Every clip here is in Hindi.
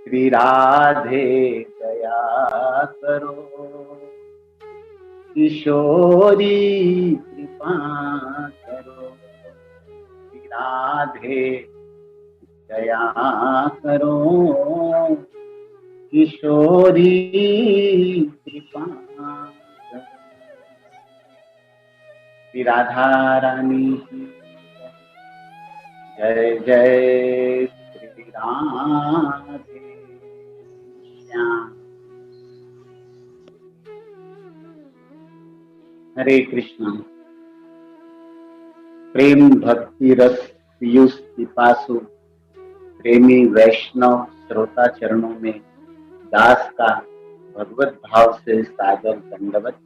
श्री राधे दया करो, किशोरी कृपा करो। श्री राधे दया करो, किशोरी कृपा करो। श्री राधा रानी की जय जय श्री राधे श्याम। हरे कृष्णा। प्रेम भक्ति रस पीयूष पिपासु प्रेमी वैष्णव श्रोता चरणों में दास का भगवत भाव से सादर दंडवत।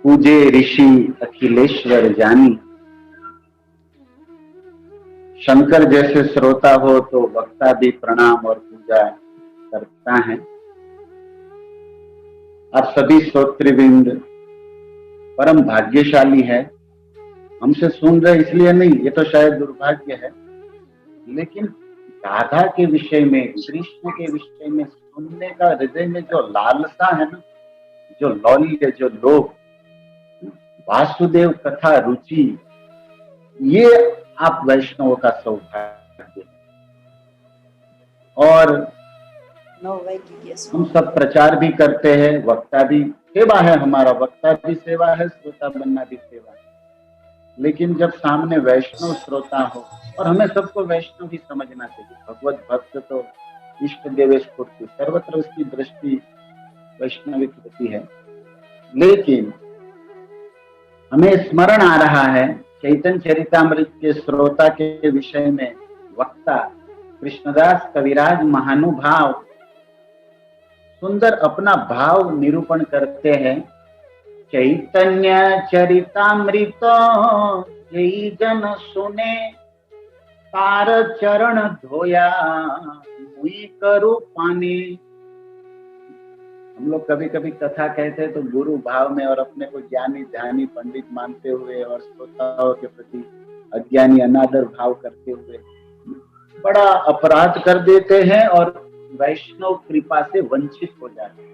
पूजे ऋषि अखिलेश्वर जानी, शंकर जैसे श्रोता हो तो वक्ता भी प्रणाम और पूजा करता है। आप सभी श्रोतृवृंद परम भाग्यशाली है। हमसे सुन रहे इसलिए नहीं, ये तो शायद दुर्भाग्य है, लेकिन राधा के विषय में, कृष्ण के विषय में सुनने का हृदय में जो लालसा है ना, जो लौल्य, जो लोभ, वासुदेव कथा रुचि, ये आप वैष्णवों का सौभाग्य है। और हम सब प्रचार भी करते हैं, वक्ता भी सेवा है, हमारा वक्ता भी सेवा है, श्रोता बनना भी सेवा है। लेकिन जब सामने वैष्णव श्रोता हो, और हमें सबको वैष्णव ही समझना चाहिए, भगवत भक्त तो इष्ट देवेश पूर्ति, सर्वत्र उसकी दृष्टि वैष्णविक होती है। लेकिन हमें स्मरण आ रहा है चैतन्य चरितामृत के श्रोता के विषय में वक्ता कृष्णदास कविराज महानुभाव सुंदर अपना भाव निरूपण करते हैं। चैतन्य चरितामृत जय जन सुने, तार चरण धोया मुई करू पानी। हम लोग कभी कभी कथा कहते हैं तो गुरु भाव में और अपने को ज्ञानी ध्यानी पंडित मानते हुए और श्रोताओं के प्रति अज्ञानी अनादर भाव करते हुए बड़ा अपराध कर देते हैं और वैष्णव कृपा से वंचित हो जाते हैं।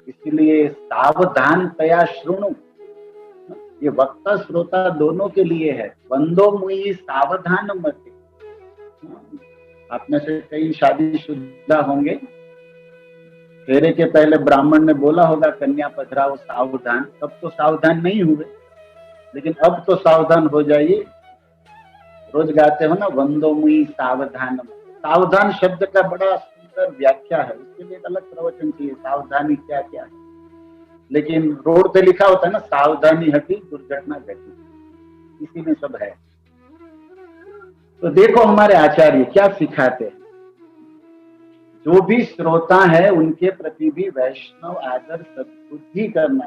इसलिए सावधानतया श्रुणु, ये वक्ता श्रोता दोनों के लिए है। बंदो मुई सावधान मते। आप में से कई शादीशुदा होंगे, फेरे के पहले ब्राह्मण ने बोला होगा कन्या पधराओ सावधान, तब तो सावधान नहीं हुए, लेकिन अब तो सावधान हो जाइए। रोज गाते हो ना, वंदो मुई सावधान। सावधान शब्द का बड़ा सुंदर व्याख्या है, उसके लिए एक अलग प्रवचन चाहिए, सावधानी क्या क्या है। लेकिन रोड पे लिखा होता है ना, सावधानी हटी दुर्घटना घटी, इसी में सब है। तो देखो हमारे आचार्य क्या सिखाते हैं। जो भी श्रोता है उनके प्रति भी वैष्णव आदर सद्बुद्धि करना।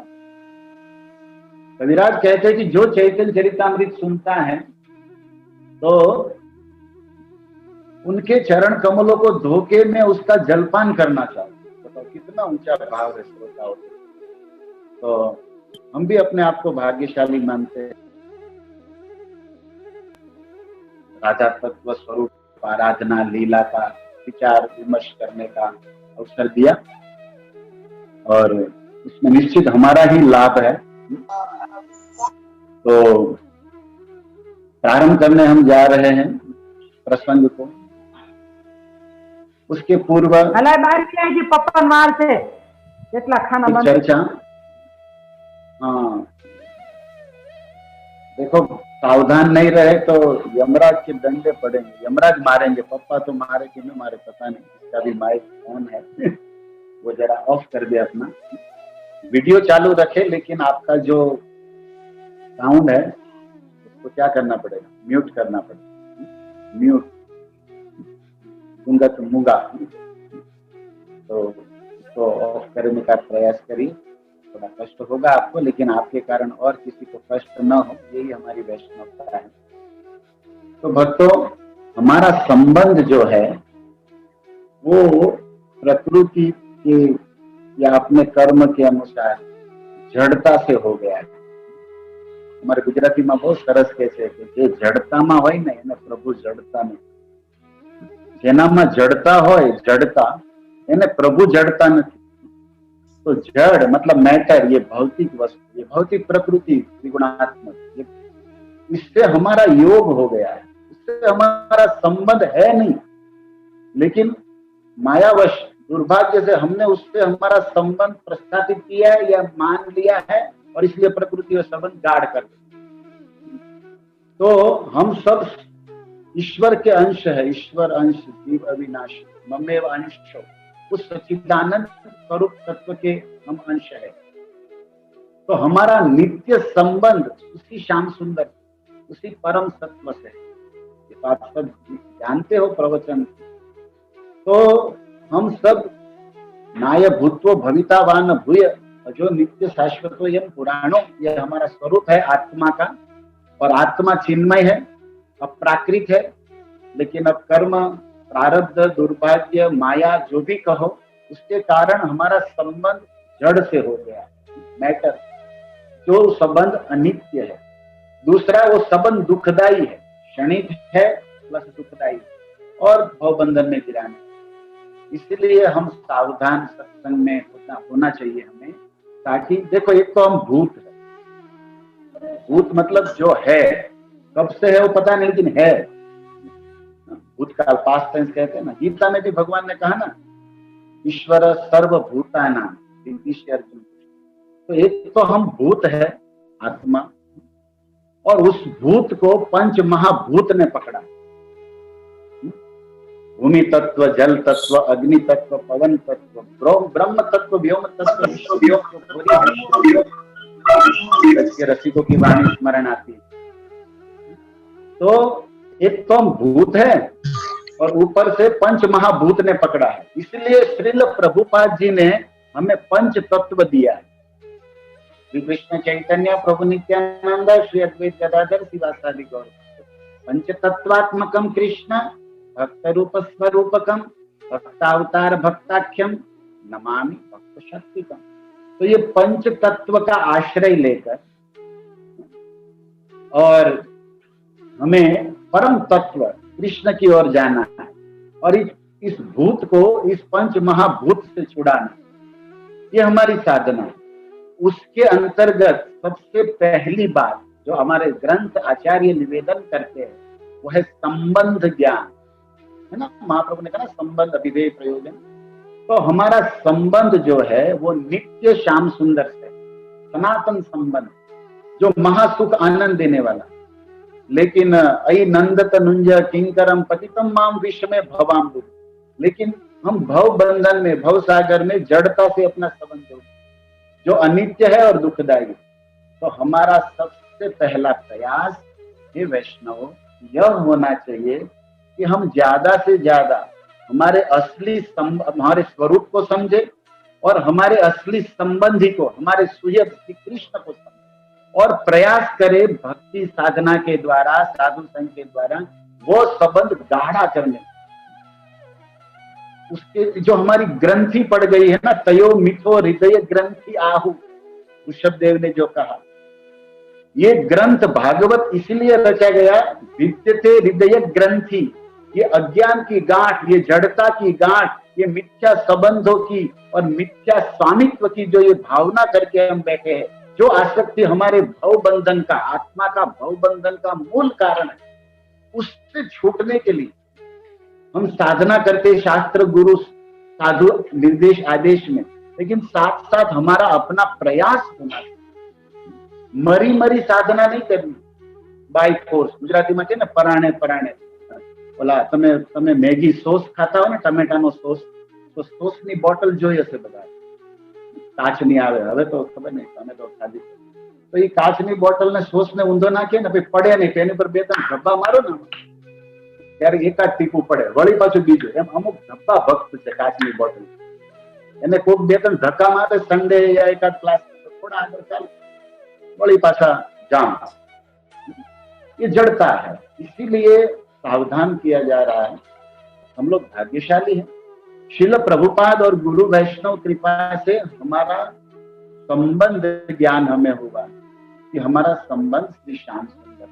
कविराज कहते हैं कि जो चैतन्य चरितामृत सुनता है तो उनके चरण कमलों को धोके में उसका जलपान करना चाहिए। तो कितना ऊंचा भाव है श्रोताओं। तो हम भी अपने आप को भाग्यशाली मानते हैं। राधा तत्व स्वरूप आराधना लीला का विचार विमर्श करने का अवसर दिया और उसमें निश्चित हमारा ही लाभ है। तो प्रारंभ करने हम जा रहे हैं प्रसंग को। उसके पूर्व पप्पा मार से खाना चर्चा। हाँ, देखो सावधान नहीं रहे तो यमराज के डंडे पड़ेंगे, यमराज मारेंगे। पप्पा तो मारे कि नहीं मारे पता नहीं, इसका भी माइक ऑन है वो जरा ऑफ कर दे अपना। वीडियो चालू रखे लेकिन आपका जो साउंड है उसको क्या करना पड़ेगा, म्यूट करना पड़ेगा। म्यूट दूंगा तो मूंगा, तो इसको ऑफ करने का प्रयास करिए। थोड़ा कष्ट होगा आपको, लेकिन आपके कारण और किसी को कष्ट न हो, यही हमारी वैष्णवता है। तो भक्तों, हमारा संबंध जो है वो प्रकृति के या अपने कर्म के अनुसार जड़ता से हो गया है। हमारे गुजराती में बहुत सरस कहते हैं कि जड़ता में હોય ને એને પ્રભુ જડતા નહીં। જેનામાં જડતા હોય, જડતા, એને પ્રભુ જડતા નથી. तो जड़ मतलब मैटर, ये भौतिक वस्तु, ये भौतिक प्रकृति त्रिगुणात्मक, इससे हमारा योग हो गया है, इससे हमारा संबंध है नहीं, लेकिन मायावश दुर्भाग्य से हमने उससे हमारा संबंध प्रस्थापित किया है या मान लिया है, और इसलिए प्रकृति और संबंध गाढ़ कर दिया। तो हम सब ईश्वर के अंश है, ईश्वर अंश, जीव अविनाशी, ममेव अंश, उस सच्चिदानंद स्वरूप तत्व के हम अंश है। तो हमारा नित्य संबंध उसी श्याम सुंदर, उसी परम सत्व से, ये तो आप सब जानते हो प्रवचन। तो हम सब नाय भूत्व भवितावान भूय जो नित्य शाश्वतो यम पुराणों, यह हमारा स्वरूप है आत्मा का, और आत्मा चिन्मय है, अप्राकृत है, लेकिन अब कर्म, प्रारब्ध, दुर्भाग्य, माया, जो भी कहो, उसके कारण हमारा संबंध जड़ से हो गया, मैटर, जो संबंध अनित्य है। दूसरा, वो संबंध दुखदाई है, क्षणिक है प्लस दुखदाई, और भवबंधन में गिराने। इसलिए हम सावधान सत्संग में होना चाहिए हमें, ताकि देखो, एक तो हम भूत है, भूत मतलब जो है, कब से है वो पता नहीं, लेकिन है। भूतकाल, पास्ट टेंस कहते हैं ना। गीता में भी भगवान ने कहा ना, ईश्वर सर्वभूतानां विदिश्य अर्जुन। तो एक तो हम भूत है, आत्मा, और उस भूत को पंच महाभूत ने पकड़ा, भूमि तत्व, जल तत्व, अग्नि तत्व, पवन तत्व, ब्रह्म तत्व, व्योम तत्व, विश्व के रसिकों की वाणी स्मरण आती है। तो एक तो हम भूत है, और ऊपर से पंच महाभूत ने पकड़ा है। इसलिए श्रील प्रभुपाद जी ने हमें पंच तत्व दिया है। श्री कृष्ण चैतन्य प्रभु नित्यानंद श्री अद्वैत गदाधर शिवासादि गौर पंच तत्वात्मकम कृष्ण भक्त रूप स्वरूपकम भक्तावतार भक्ताख्यम नमामि भक्त शक्तिकम। तो ये पंच तत्व का आश्रय लेकर और हमें परम तत्व कृष्ण की ओर जाना है, और इस भूत को इस पंच महाभूत से छुड़ाना, ये हमारी साधना है। उसके अंतर्गत सबसे पहली बात जो हमारे ग्रंथ आचार्य निवेदन करते हैं, वो है संबंध ज्ञान, है ना। महाप्रभु ने कहा संबंध अभिधेय प्रयोजन। तो हमारा संबंध जो है वो नित्य श्याम सुंदर से, सनातन संबंध, जो महासुख आनंद देने वाला। लेकिन अई नंदत नुंज किंकरम पतितम माम विश्व में भवाम्बुध, लेकिन हम भव बंधन में, भव सागर में जड़ता से अपना संबंध जोड़ते, जो अनित्य है और दुखदायी। तो हमारा सबसे पहला प्रयास हे वैष्णव यह होना चाहिए कि हम ज्यादा से ज्यादा हमारे असली हमारे स्वरूप को समझे, और हमारे असली संबंधी को, हमारे सुहृद श्री कृष्ण को समझे, और प्रयास करे भक्ति साधना के द्वारा, साधु संघ के द्वारा वो संबंध गाढ़ा करने। उसके जो हमारी ग्रंथि पड़ गई है ना, तयो मिठो हृदय ग्रंथि आहु, ऋषभदेव ने जो कहा, ये ग्रंथ भागवत इसलिए रचा गया, विद्यते हृदय ग्रंथि, ये अज्ञान की गांठ, ये जड़ता की गांठ, ये मिथ्या संबंधों की और मिथ्या स्वामित्व की जो ये भावना करके हम बैठे हैं, जो आसक्ति हमारे भव बंधन का, आत्मा का भव बंधन का मूल कारण है, उससे छूटने के लिए हम साधना करते, शास्त्र गुरु साधु निर्देश आदेश में, लेकिन साथ साथ हमारा अपना प्रयास होना चाहिए। मरी मरी साधना नहीं करनी बाय फोर्स। गुजराती में ने पराणे पराणे, बोला તમે મેગી સોસ ખાતા હો ને, ટમેટાનો સોસ, તો સોસની બોટલ જોઈ હશે બધા, કાચની આવે, હવે તો ખબર નહીં, તમે તો ખાધી, તો એ કાચની બોટલને સોસને ઊંધો નાખીએ ને, પછી પડે નહીં, તેની પર બે ત્રણ ધબ્બા મારો ને ત્યારે એકાદ ટીપું પડે, વળી પાછું બીજું, એમ અમુક ધબ્બા ભક્ત છે કાચની બોટલ, એને કોઈક બે ત્રણ ધક્કા મારે સંડે યા એકાદ પ્લાસ્ટિક થોડા આગળ ચાલે, वही पासा जाम। ये जड़ता है, इसीलिए सावधान किया जा रहा है। हम लोग भाग्यशाली हैं, श्रील प्रभुपाद और गुरु वैष्णव कृपा से हमारा संबंध ज्ञान हमें हुआ कि हमारा संबंध श्री श्याम सुंदर।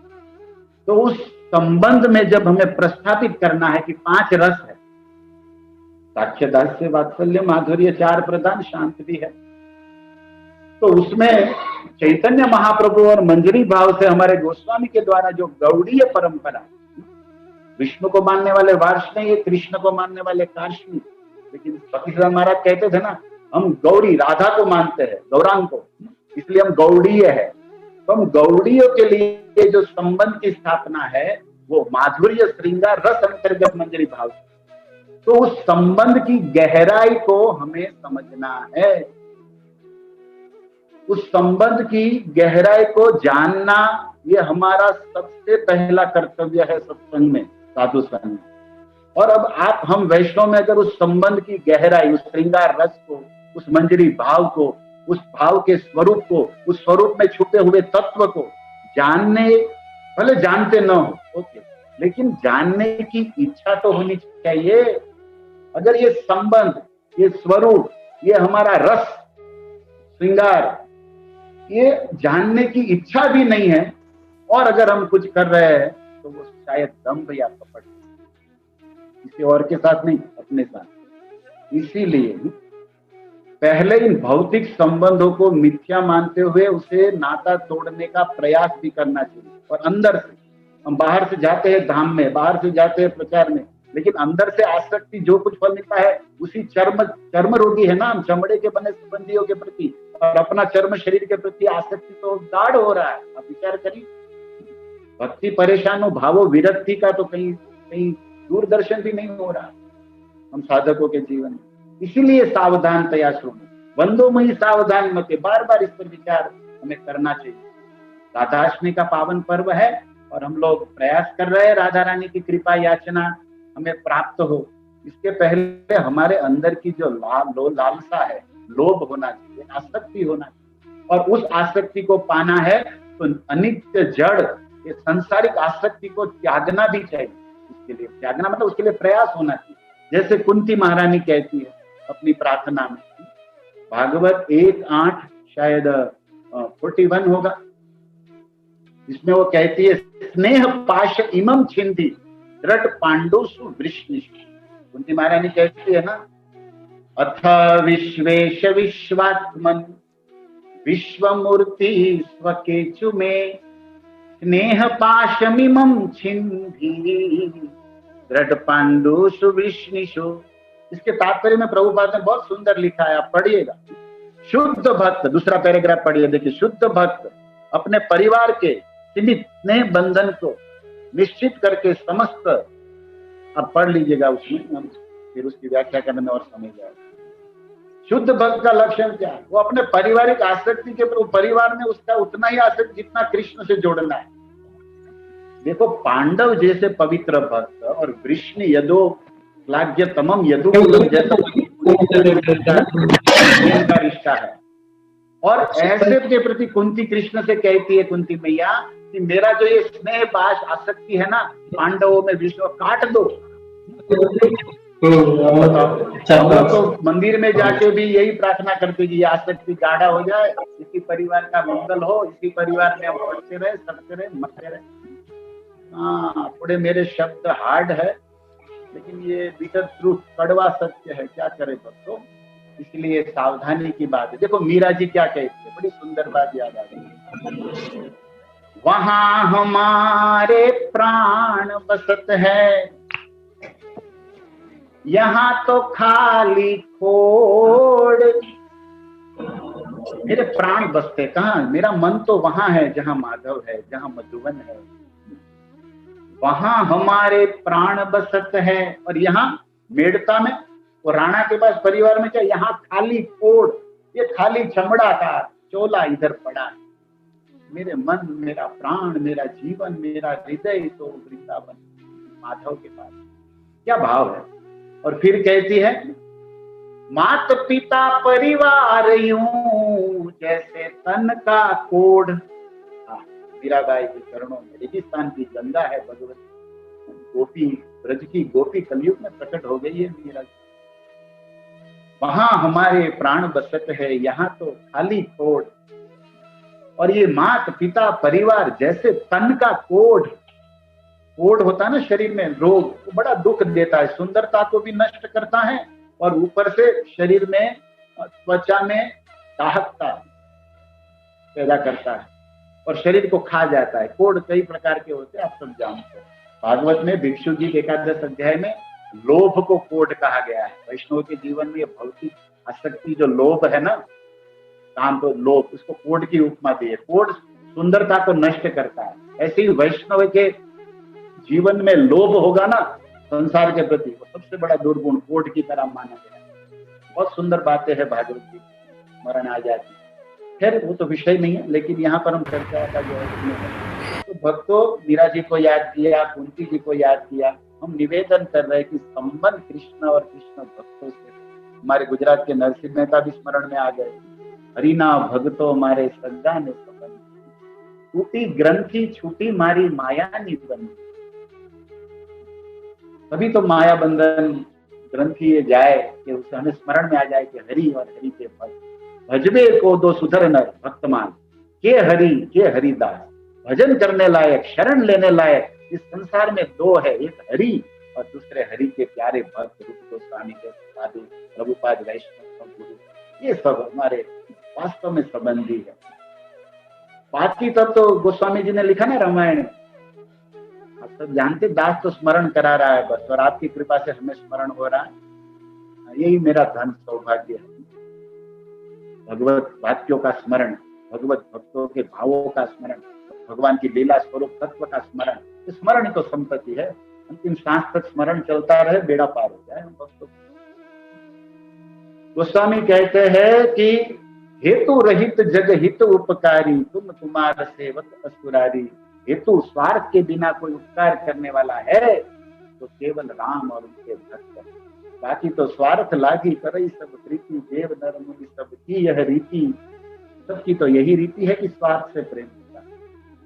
तो उस संबंध में जब हमें प्रस्थापित करना है कि 5 रस है, साक्ष्य दास्य वात्सल्य माधुर्य चार प्रधान, शांत भी है। तो उसमें चैतन्य महाप्रभु और मंजरी भाव से हमारे गोस्वामी के द्वारा जो गौड़ीय परंपरा, विष्णु को मानने वाले वार्ष्णेय, कृष्ण को मानने वाले कार्ष्णी, लेकिन भक्तिसिद्धांत महाराज कहते थे ना, हम गौरी राधा को मानते हैं, गौरांग को, इसलिए हम गौड़ीय है। तो हम गौड़ियों के लिए जो संबंध की स्थापना है वो माधुर्य श्रृंगार रस अंतर्गत मंजरी भाव। तो उस संबंध की गहराई को हमें समझना है, उस संबंध की गहराई को जानना, ये हमारा सबसे पहला कर्तव्य है सत्संग में, साधु संग में। और अब आप हम वैष्णव में अगर उस संबंध की गहराई, उस श्रृंगार रस को, उस मंजरी भाव को, उस भाव के स्वरूप को, उस स्वरूप में छुपे हुए तत्व को जानने, भले जानते न हो ओके, लेकिन जानने की इच्छा तो होनी चाहिए। अगर ये संबंध, ये स्वरूप, ये हमारा रस श्रृंगार, ये जानने की इच्छा भी नहीं है और अगर हम कुछ कर रहे हैं तो वो शायद दंभ या कपट, किसी और के साथ नहीं, अपने साथ। इसीलिए पहले इन भौतिक संबंधों को मिथ्या मानते हुए उसे नाता तोड़ने का प्रयास भी करना चाहिए। और अंदर से, हम बाहर से जाते हैं धाम में, बाहर से जाते हैं प्रचार में, लेकिन अंदर से आसक्ति, जो कुछ फल मिलता है उसी चर्म रोगी है ना हम, चमड़े के बने संबंधियों के प्रति और अपना चर्म शरीर के प्रति आसक्ति तो गाढ़ हो रहा है। आप विचार करिए, भक्ति परेशान हो, भावो विरक्ति का तो कहीं कहीं दूरदर्शन भी नहीं हो रहा हम साधकों के जीवन में। इसीलिए सावधान तया श्रोमो, बंदो मई सावधान मते, बार बार इस पर विचार हमें करना चाहिए। राधाष्टमी का पावन पर्व है और हम लोग प्रयास कर रहे हैं राधा रानी की कृपा याचना हमें प्राप्त हो। इसके पहले हमारे अंदर की जो लालसा है, लोभ होना चाहिए, आसक्ति होना चाहिए, और उस आसक्ति को पाना है तो अनित्य जड़, ये सांसारिक आसक्ति को त्यागना भी चाहिए। उसके लिए त्यागना मतलब उसके लिए प्रयास होना चाहिए। जैसे कुंती महारानी कहती है अपनी प्रार्थना में, भागवत 1:8 शायद 41 होगा, जिसमें वो कहती है, स्नेह पाश इमम छिंदी दृढ़ पांडुसु वृष्णिषु। कुंती महारानी कहती है ना, अथ विश्वेश विश्वात्मन विश्वमूर्ति स्वकेचु में स्नेह पाशमिमं छिंदी दृढ़ पांडुसु वृष्णिषु। इसके तात्पर्य में प्रभुपाद ने बहुत सुंदर लिखा है, आप पढ़िएगा। शुद्ध भक्त, दूसरा पैराग्राफ पढ़िए, देखिए, शुद्ध भक्त अपने परिवार के सीमित स्नेह बंधन को निश्चित करके समस्त, आप पढ़ लीजिएगा उसमें, हम फिर उसकी व्याख्या करने में और समझ जाएगा। शुद्ध भक्त का लक्षण क्या है? वो अपने पारिवारिक आसक्ति के परिवार में उसका उतना ही आसक्ति जितना कृष्ण से जोड़ना है। देखो, पांडव जैसे पवित्र भक्त और वृष्णि यदो लाज्य तमम यदु जैसा का रिश्ता है। और ऐसे के प्रति कुंती कृष्ण से कहती है, कुंती मैया, कि मेरा जो ये स्नेह पाश आसक्ति है ना पांडवों में, विष्णु काट दो। तो मंदिर में जाके भी यही प्रार्थना करते कि ये आसक्ति गाढ़ा हो जाए, इसी परिवार का मंगल हो, इसी परिवार में हम पढ़ते रहे, सबते रहे, मरते रहे। हाँ, थोड़े मेरे शब्द हार्ड है, लेकिन ये बिटर ट्रूथ, कड़वा सत्य है, क्या करे दोस्तों। इसलिए सावधानी की बात है। देखो मीरा जी क्या कहते हैं, बड़ी सुंदर बात याद आ गई। वहां हमारे प्राण बसत है, यहाँ तो खाली खोड़। मेरे प्राण बसते कहाँ? मेरा मन तो वहां है जहां माधव है, जहां मधुवन है। वहां हमारे प्राण बसत है, और यहाँ मेड़ता में, वो राणा के पास परिवार में क्या, यहाँ खाली कोड़, ये खाली चमड़ा का चोला इधर पड़ा है। मेरे मन, मेरा प्राण, मेरा जीवन, मेरा हृदय तो वृंदावन माधव के पास। क्या भाव है। और फिर कहती है, मात पिता परिवार यूं जैसे तन का कोढ़। मीराबाई के चरणों में, रेगिस्तान की गंगा है भगवती, गोपी, ब्रज की गोपी कलयुग में प्रकट हो गई है मीरा। वहां हमारे प्राण बसत है, यहाँ तो खाली कोढ़। और ये मात पिता परिवार जैसे तन का कोढ़, कोढ़ होता है ना शरीर में, रोग, तो बड़ा दुख देता है, सुंदरता को भी नष्ट करता है और ऊपर से शरीर में त्वचा में दाहकता पैदा करता है और शरीर को खा जाता है। कोढ़ कई प्रकार के होते हैं, आप सब जानते हैं। भागवत में भिक्षु जी एकादश अध्याय में लोभ को कोढ़ कहा गया है। वैष्णव के जीवन में भौतिक आसक्ति जो लोभ है ना, काम तो लोभ, उसको कोढ़ की उपमा दी है। कोढ़ सुंदरता को नष्ट करता है। ऐसे ही वैष्णव के जीवन में लोभ होगा ना संसार के प्रति, वो सबसे बड़ा दुर्गुण कोढ़ की तरह माना गया है। बहुत सुंदर बातें हैं भागवत जी, स्मरण आ जाती है। खैर वो तो विषय नहीं है, लेकिन यहाँ पर हम चर्चा का जो है, तो भक्तों मीरा जी को याद किया, कुंती जी को याद किया। हम निवेदन कर रहे हैं कि संबंध कृष्ण और कृष्ण भक्तों से। हमारे गुजरात के नरसिंह मेहता भी स्मरण में आ गए। हरिना भगतो हमारे सदा ने संबंध, टूटी ग्रंथि छूटी मारी माया निबंध। तभी तो माया बंधन ग्रंथि ये जाए कि उसे हमें स्मरण में आ जाए कि हरि और हरि के भक्त। भजबे को दो सुधर नर भक्तमान, के हरिदास। भजन करने लायक, शरण लेने लायक इस संसार में दो है, एक हरि और दूसरे हरि के प्यारे भक्त रूप गोस्वामी के साधु, प्रभुपाद, वैष्णव, गुरु, ये सब हमारे वास्तव में संबंधी है। बाकी तब तो गोस्वामी जी ने लिखा ना रामायण, आप सब जानते, दास तो स्मरण करा रहा है बस, और आपकी कृपा से हमें स्मरण हो रहा है। यही मेरा धन सौभाग्य है, भगवत वाक्यों का स्मरण, भगवत भक्तों के भावों का स्मरण, भगवान की लीला स्वरूप तत्व का स्मरण। स्मरण ही तो संपत्ति है। अंतिम सांस तक स्मरण चलता रहे, बेड़ा पार हो जाए हम भक्तों। गोस्वामी कहते हैं कि हेतु रहित जग हित उपकारी, तुम तुम्हारा सेवक असुरारी। हेतु स्वार्थ के बिना कोई उपकार करने वाला है तो केवल राम और उनके भक्त। बाकी तो स्वार्थ लागी करई सब प्रीति, देव नर मुनि सबकी यह रीति। सबकी तो यही रीति है कि स्वार्थ से प्रेम होता।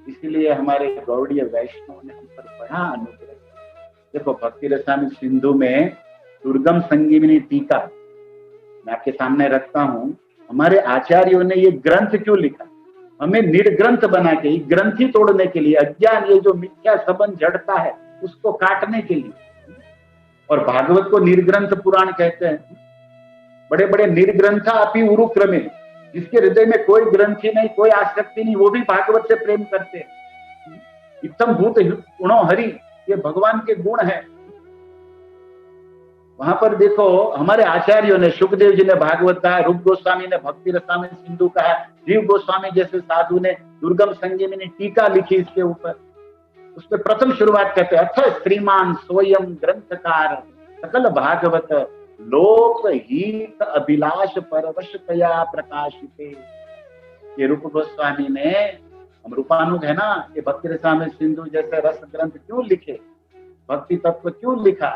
इसीलिए हमारे गौड़ीय वैष्णव ने हम पर बड़ा अनुग्रह। देखो भक्ति रसायन सिंधु में दुर्गम संजीवनी टीका मैं आपके सामने रखता हूँ। हमारे आचार्यों ने ये ग्रंथ क्यों लिखा, हमें निर्ग्रंथ बना के, ग्रंथि तोड़ने के लिए, अज्ञान, ये जो मिथ्या संबंध जड़ता है उसको काटने के लिए। और भागवत को निर्ग्रंथ पुराण कहते हैं। बड़े बड़े निर्ग्रंथा अपि उरुक्रमे, जिसके हृदय में कोई ग्रंथि नहीं, कोई आसक्ति नहीं, वो भी भागवत से प्रेम करते हैं। इत्थम भूत गुणो हरि, ये भगवान के गुण है। वहां पर देखो हमारे आचार्यों ने, सुखदेव जी ने भागवत कहा, रूप गोस्वामी ने भक्ति रसायन सिंधु कहा, जीव गोस्वामी जैसे साधु ने दुर्गम संजीवनी टीका लिखी इसके ऊपर। उसमें प्रथम शुरुआत करते अथ श्रीमान स्वयं ग्रंथकार सकल भागवत लोक हित अभिलाष परवशतया प्रकाशिते। ये रूप गोस्वामी ने, हम रूपानुग है ना, ये भक्ति रसायन सिंधु जैसे रस ग्रंथ क्यों लिखे, भक्ति तत्व क्यों लिखा?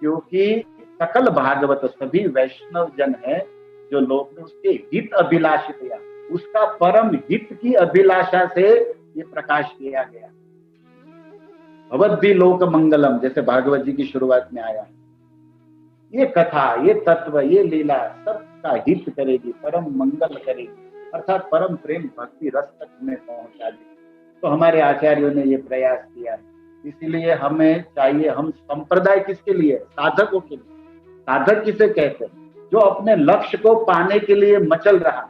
क्योंकि सकल भागवत सभी वैष्णव जन है जो लोक में उसके हित अभिलाषित, उसका परम हित की अभिलाषा से ये प्रकाश किया गया। भवद्भि लोक मंगलम, जैसे भागवत जी की शुरुआत में आया, ये कथा, ये तत्व, ये लीला सबका हित करेगी, परम मंगल करेगी, अर्थात परम प्रेम भक्ति रस तक में पहुंचा देगी। तो हमारे आचार्यों ने ये प्रयास किया है। इसीलिए हमें चाहिए, हम संप्रदाय किसके लिए? साधकों के लिए। साधक किसे कहते हैं? जो अपने लक्ष्य को पाने के लिए मचल रहा,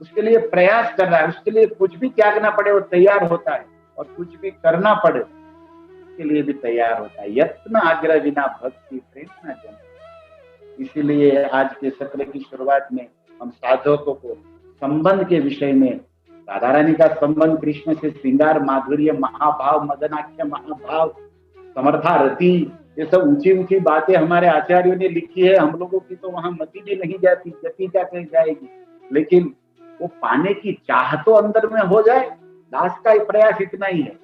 उसके लिए प्रयास कर रहा है, उसके लिए कुछ भी त्यागना पड़े वो तैयार होता है, और कुछ भी करना पड़े उसके लिए भी तैयार होता है। यत्न आग्रह बिना भक्ति प्रेरणा जन। इसीलिए आज के सत्र की शुरुआत में हम साधकों को संबंध के विषय में, राधा रानी का संबंध कृष्ण से, श्रृंगार माधुर्य महाभाव, मदनाख्य महाभाव, समर्था रति, ये सब ऊंची ऊंची बातें हमारे आचार्यों ने लिखी है। हम लोगों की तो वहां मति भी नहीं जाती, गति क्या कहीं जाएगी। लेकिन वो पाने की चाह तो अंदर में हो जाए। दास का प्रयास इतना ही है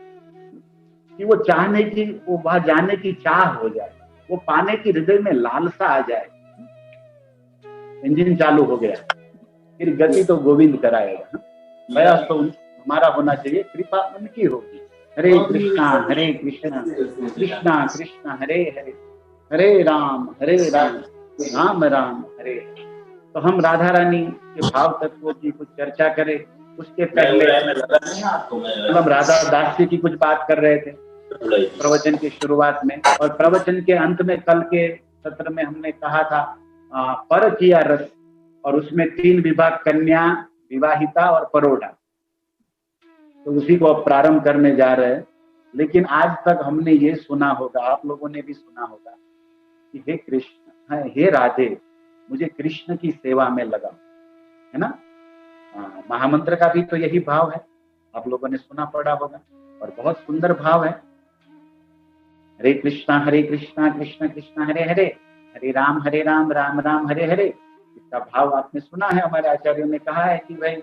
कि वो चाहने की, वो वहां जाने की चाह हो जाए, वो पाने की हृदय में लालसा आ जाए। इंजन चालू हो गया, फिर गति तो गोविंद कराएगा। प्रयास तो हमारा होना चाहिए, कृपा उनकी होगी। हरे कृष्णा कृष्णा कृष्णा हरे हरे, हरे राम राम राम हरे। तो हम राधा रानी के भाव तत्वों की कुछ चर्चा करें। उसके पहले हम राधा दासी की कुछ बात कर रहे थे प्रवचन की शुरुआत में, और प्रवचन के अंत में कल के सत्र में हमने कहा था पर किया रस, और उसमें 3 विभाग, कन्या, विवाहिता और परोढ़ा, तो उसी को अब प्रारंभ करने जा रहे हैं। लेकिन आज तक हमने ये सुना होगा, आप लोगों ने भी सुना होगा कि हे कृष्ण, हे राधे, मुझे कृष्ण की सेवा में लगा, है ना। महामंत्र का भी तो यही भाव है, आप लोगों ने सुना पड़ा होगा, और बहुत सुंदर भाव है। हरे कृष्णा कृष्ण कृष्ण हरे हरे, हरे राम राम राम हरे हरे। इसका भाव आपने सुना है, हमारे आचार्यों ने कहा है कि भाई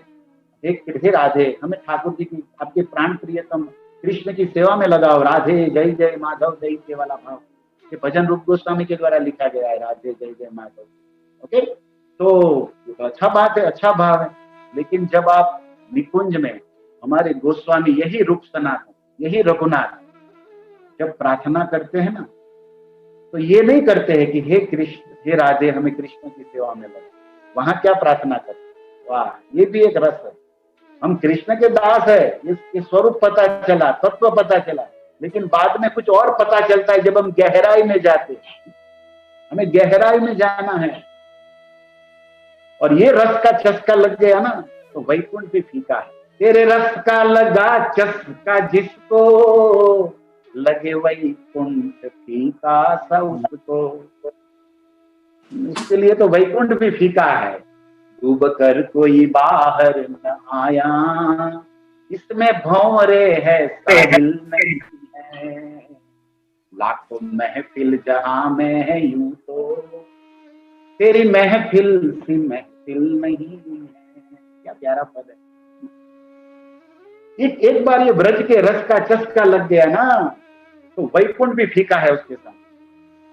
हे राधे, हमें ठाकुर जी की, आपके प्राण प्रियतम कृष्ण की सेवा में लगाओ। राधे जय जय माधव जय, ये वाला भाव ये भजन रूप गोस्वामी के द्वारा लिखा गया है, राधे जय जय माधव। ओके, तो अच्छा बात है, अच्छा भाव है। लेकिन जब आप निकुंज में हमारे गोस्वामी, यही रूप सनातन, यही रघुनाथ, जब प्रार्थना करते हैं ना, तो ये नहीं करते हैं कि हे कृष्ण, हे राधे, हमें कृष्ण की सेवा में लगा। वहां क्या प्रार्थना करते? वाह, ये भी एक रस है। हम कृष्ण के दास है, ये स्वरूप पता चला, तत्व पता चला, लेकिन बाद में कुछ और पता चलता है जब हम गहराई में जाते हैं। हमें गहराई में जाना है, और ये रस का चस्का लग गया ना, तो वैकुंठ भी फीका है। तेरे रस का लगा चस्का जिसको, लगे वैकुंठ फीका सा उसको। उसके लिए तो वैकुंठ भी फीका है। डूब कर कोई बाहर न आया, इसमें भंवरे है साहिल नहीं है। लाखों महफिल जहां में है यूं तो, तेरी महफिल सी महफिल नहीं है। क्या प्यारा पद है। एक बार ये ब्रज के रस का चस्का लग गया ना, तो वैकुंठ भी फीका है उसके साथ।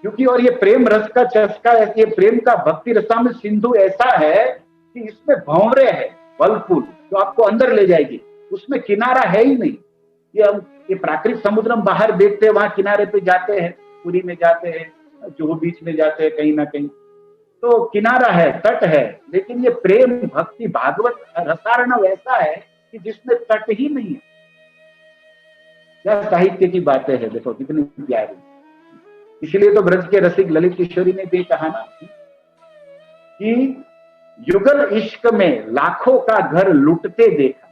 क्योंकि और ये प्रेम रस का चस्का, ये प्रेम का भक्ति रसामृत सिंधु ऐसा है कि इसमें भंवरे है बलफुल, जो आपको अंदर ले जाएगी। उसमें किनारा है ही नहीं। ये प्राकृतिक समुद्र हम बाहर देखते हैं, वहां किनारे पे जाते हैं, पुरी में जाते हैं, जुहू बीच में जाते हैं, कहीं ना कहीं तो किनारा है, तट है। लेकिन ये प्रेम भक्ति भागवत रसार्णव ऐसा है कि जिसमें तट ही नहीं है। क्या साहित्य की बातें हैं, देखो कितनी प्यारी। इसलिए तो ब्रज के रसिक ललित किशोरी ने भी कहा ना कि युगल इश्क में लाखों का घर लुटते देखा।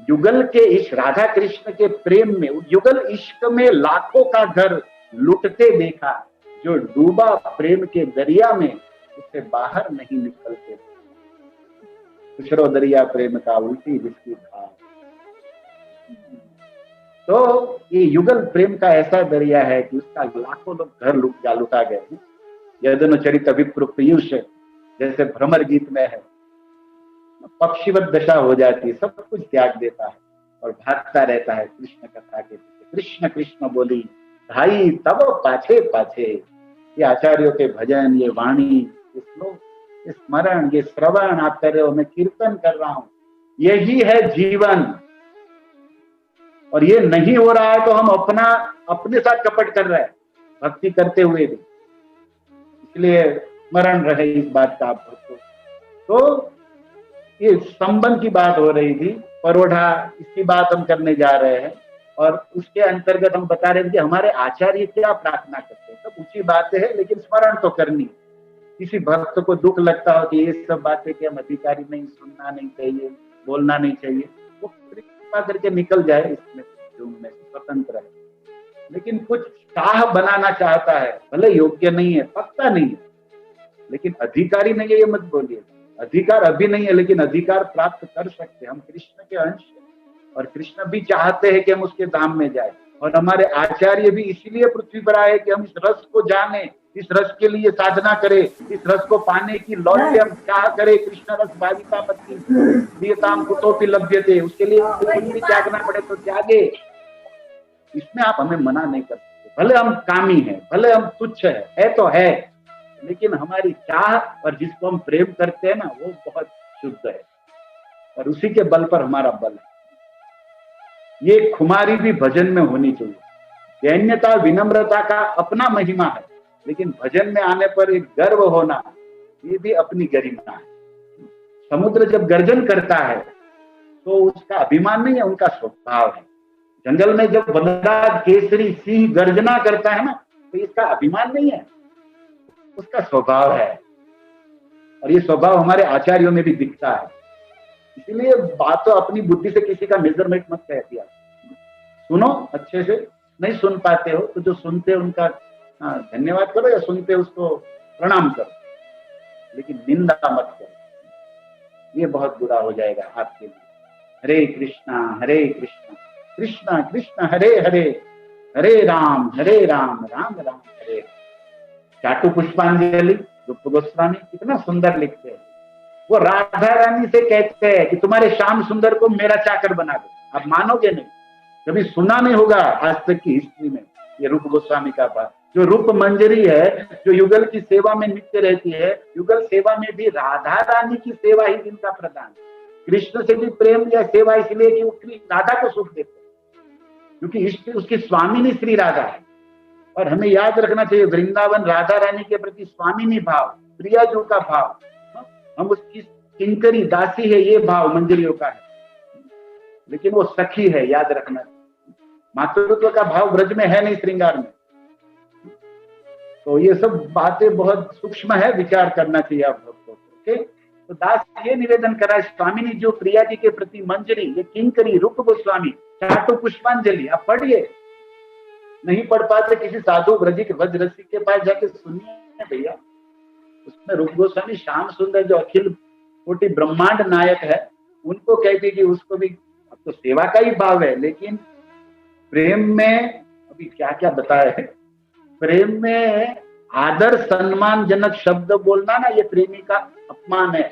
युगल के इस राधा कृष्ण के प्रेम में, युगल इश्क में लाखों का घर लुटते देखा। जो डूबा प्रेम के दरिया में, उससे बाहर नहीं निकलते। खुशरो दरिया प्रेम का उल्टी जिसकी धार। तो ये युगल प्रेम का ऐसा दरिया है कि उसका लाखों लोग घर लुटा गए हैं। यदनुचरित विप्र पीयूष, जैसे भ्रमर गीत में है, पक्षीवत दशा हो जाती है, सब कुछ त्याग देता है और भागता रहता है कृष्ण कथा के पीछे। कृष्ण कृष्ण बोली भाई तब पाछे पाछे। ये आचार्यों के भजन, ये वाणी, ये श्लोक, ये स्मरण, ये श्रवण आप कर रहे हो, मैं कीर्तन कर रहा हूं, यही है जीवन। और ये नहीं हो रहा है तो हम अपने साथ कपट कर रहे हैं, भक्ति करते हुए भी। इसलिए स्मरण रहे इस बात का आप भक्तों। तो ये संबंध की बात हो रही थी, परोढ़ा, इसकी बात हम करने जा रहे हैं। और उसके अंतर्गत हम बता रहे थे कि हमारे आचार्य क्या प्रार्थना करते हैं। सब ऊंची बातें हैं, लेकिन स्मरण तो करनी। किसी भक्त को दुख लगता हो कि ये सब बातें कि हम अधिकारी नहीं, सुनना नहीं चाहिए, बोलना नहीं चाहिए, वो कृपा करके निकल जाए इसमें, में स्वतंत्र है। लेकिन कुछ शाह बनाना चाहता है, भले योग्य नहीं है, पक्का नहीं है, लेकिन अधिकारी नहीं है, ये मत बोलिए। अधिकार अभी नहीं है, लेकिन अधिकार प्राप्त कर सकते हैं। हम कृष्ण के अंश हैं, और कृष्ण भी चाहते हैं कि हम उसके धाम में जाए। और हमारे आचार्य भी इसीलिए पृथ्वी पर आए कि हम इस रस को जाने, इस रस के लिए साधना करें, इस रस को पाने की लौट के हम चाह करें। कृष्ण रस भाविता पत्नी दीयताम कुतोपि लभ्यते, उसके लिए कुछ भी त्यागना पड़े तो त्यागे। इसमें आप हमें मना नहीं कर सकते। भले हम कामी हैं, भले हम तुच्छ है तो है, लेकिन हमारी चाह और जिसको हम प्रेम करते हैं ना, वो बहुत शुद्ध है, और उसी के बल पर हमारा बल है। ये खुमारी भी भजन में होनी चाहिए। दैन्यता, विनम्रता का अपना महिमा है, लेकिन भजन में आने पर एक गर्व होना, ये भी अपनी गरिमा है। समुद्र जब गर्जन करता है तो उसका अभिमान नहीं है, उनका स्वभाव है। जंगल में जब वनराज केसरी सिंह गर्जना करता है ना, तो इसका अभिमान नहीं है, उसका स्वभाव है। और ये स्वभाव हमारे आचार्यों में भी दिखता है। इसीलिए बात तो अपनी बुद्धि से किसी का मेजरमेंट मत कह दिया, सुनो अच्छे से, नहीं सुन पाते हो तो जो सुनते हैं उनका धन्यवाद करो या सुनते उसको प्रणाम करो, लेकिन निंदा मत करो, ये बहुत बुरा हो जाएगा आपके लिए। हरे कृष्णा कृष्णा कृष्ण हरे हरे, हरे राम राम राम हरे। चाटू पुष्पांजलि रूप गोस्वामी कितना सुंदर लिखते हैं। वो राधा रानी से कहते हैं कि तुम्हारे श्याम सुंदर को मेरा चाकर बना दो। आप मानोगे नहीं, कभी सुना नहीं होगा आज तक की हिस्ट्री में ये रूप गोस्वामी का बात। जो रूप मंजरी है, जो युगल की सेवा में नित्य रहती है, युगल सेवा में भी राधा रानी की सेवा ही जिनका प्रदान। कृष्ण से भी प्रेम या सेवा इसलिए कि वो राधा को सुख देते, क्योंकि उसकी स्वामिनी श्री राधा है। और हमें याद रखना चाहिए, वृंदावन राधा रानी के प्रति स्वामिनी भाव, प्रियाजू का भाव, हम उसकी किंकरी दासी है, ये भाव मंजरियों का है, लेकिन वो सखी है, याद रखना। मातृत्व का भाव ब्रज में है नहीं, श्रृंगार में। तो ये सब बातें बहुत सूक्ष्म है, विचार करना चाहिए आप भक्तों को। ओके, तो दास ये निवेदन करा, स्वामिनी जो प्रिया जी के प्रति मंजरी, ये किंकरी रूप गोस्वामी चाटू पुष्पांजलि आप पढ़िए। नहीं पढ़ पाते किसी साधु ब्रजिक व्रज रसिक के पास जाके सुनिए भैया। उसमें रूप गोस्वामी श्याम सुंदर जो अखिल कोटि ब्रह्मांड नायक है, उनको कहते कि उसको भी अब तो सेवा का ही भाव है, लेकिन प्रेम में अभी क्या क्या बताया है। प्रेम में आदर सम्मान जनक शब्द बोलना ना, ये प्रेमी का अपमान है।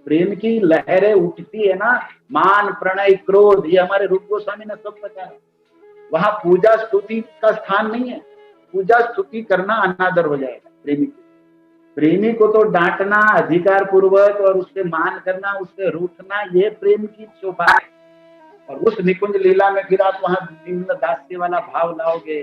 प्रेम की लहरें उठती है ना, मान प्रणय क्रोध, ये हमारे रूप गोस्वामी ने सब बताया। वहां पूजा स्तुति का स्थान नहीं है। पूजा स्तुति करना अनादर हो जाएगा प्रेमी को। प्रेमी को तो डांटना अधिकार पूर्वक और उससे मान करना, उससे रूठना, ये प्रेम की शोभा है। और उस निकुंज लीला में फिर आप वहां निम्न दास्य वाला भाव लाओगे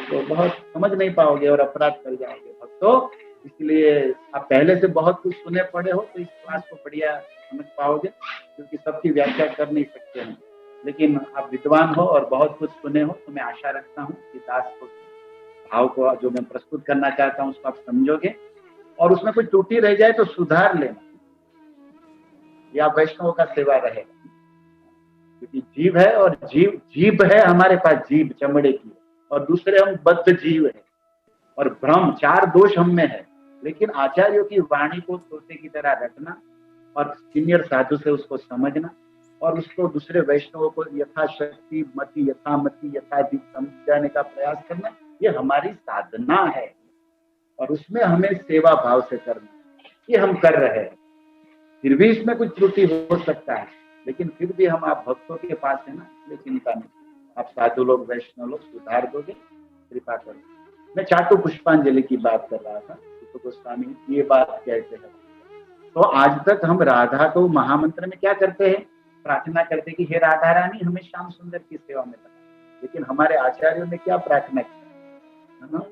तो बहुत समझ नहीं पाओगे और अपराध कर जाओगे भक्तों। इसलिए आप पहले से बहुत कुछ सुने पड़े हो तो इस क्लास को बढ़िया समझ पाओगे, क्योंकि सबकी व्याख्या कर नहीं सकते हैं। लेकिन आप विद्वान हो और बहुत कुछ सुने हो, तो मैं आशा रखता हूँ कि दास को भाव को जो मैं प्रस्तुत करना चाहता हूँ उसको आप समझोगे, और उसमें कोई त्रुटि रह जाए तो सुधार लेना। यह वैष्णव का सेवा रहेगा, क्योंकि जीव है और जीव है हमारे पास, जीव चमड़े की, और दूसरे हम बद्ध जीव है और भ्रम, चार दोष हम में है। लेकिन आचार्यों की वाणी को तोते की तरह रखना और सीनियर साधु से उसको समझना और उसको दूसरे वैष्णवों को यथाशक्ति मति यथामति यथाधिक समझाने का प्रयास करना, ये हमारी साधना है। और उसमें हमें सेवा भाव से करना, ये हम कर रहे हैं। फिर भी इसमें कुछ त्रुटि हो सकता है, लेकिन फिर भी हम आप भक्तों के पास है ना, इसलिए चिंता नहीं। आप साधु लोग वैष्णव लोग सुधार दोगे, कृपा करो। मैं चाटू पुष्पांजलि की बात कर रहा था, तो गोस्वामी ये बात कहते हैं। तो आज तक हम राधा को महामंत्र में क्या करते हैं, प्रार्थना करते कि हे राधा रानी हमें श्याम सुंदर की सेवा में लगा। लेकिन हमारे आचार्यों ने क्या प्रार्थना की है ना,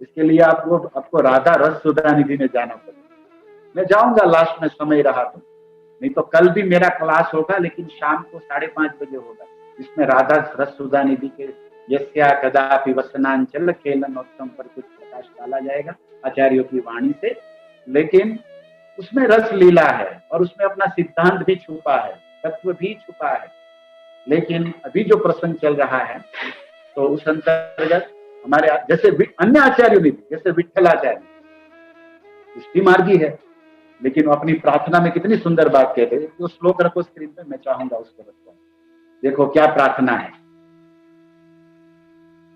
इसके लिए आपको राधा रस सुधा निधि में जाना पड़ेगा। मैं जाऊंगा लास्ट में समय रहा तो, नहीं तो कल भी मेरा क्लास होगा, लेकिन शाम को 5:30 बजे होगा, जिसमें राधा रस सुधा निधि के यस्या कदापि वसनांचल खेलनोत्तम पर कुछ प्रकाश डाला जाएगा आचार्यों की वाणी से। लेकिन उसमें रस लीला है और उसमें अपना सिद्धांत भी छुपा है, तत्व भी छुपा है। लेकिन अभी जो प्रसंग चल रहा है तो उस अंतर्गत हमारे जैसे अन्य आचार्यों भी, जैसे विठ्ठलाचार्य पुष्टि मार्गी है, लेकिन वो अपनी प्रार्थना में कितनी सुंदर बात कहते हैं। तो श्लोक रखो स्क्रीन पे, मैं चाहूंगा उसको रखो। देखो क्या प्रार्थना है।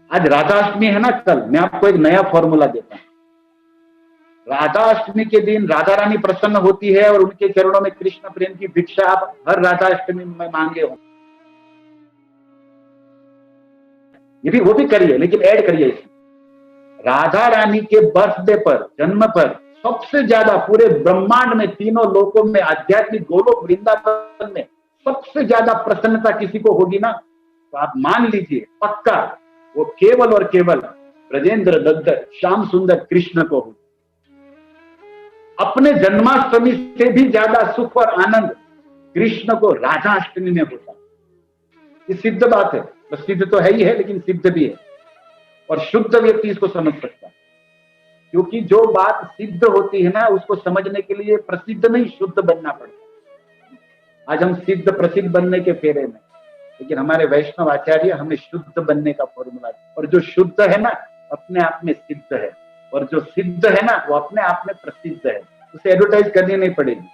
आज राधाष्टमी है ना, कल मैं आपको एक नया फॉर्मूला देता हूं। राधाष्टमी के दिन राधा रानी प्रसन्न होती है और उनके चरणों में कृष्ण प्रेम की भिक्षा आप हर राधाष्टमी में मांगे हो। ये भी वो भी करिए, लेकिन ऐड करिए इसमें राधा रानी के बर्थडे पर, जन्म पर सबसे ज्यादा पूरे ब्रह्मांड में, तीनों लोकों में, आध्यात्मिक गोलोक वृंदावन में सबसे ज्यादा प्रसन्नता किसी को होगी ना, तो आप मान लीजिए पक्का वो केवल और केवल ब्रजेंद्र दत्त श्याम सुंदर कृष्ण को होगी। अपने जन्माष्टमी से भी ज्यादा सुख और आनंद कृष्ण को राधाष्टमी में होता है। ये सिद्ध बात है, प्रसिद्ध तो है ही है, लेकिन सिद्ध भी है, और शुद्ध व्यक्ति इसको समझ सकता है। क्योंकि जो बात सिद्ध होती है ना, उसको समझने के लिए प्रसिद्ध नहीं, शुद्ध बनना पड़ता है। आज हम सिद्ध प्रसिद्ध बनने के फेरे में, लेकिन हमारे वैष्णव आचार्य हमें शुद्ध बनने का फॉर्मूला, और जो शुद्ध है ना अपने आप में सिद्ध है, और जो सिद्ध है ना वो अपने आप में प्रसिद्ध है, उसे एडवर्टाइज करनी नहीं पड़ेगी।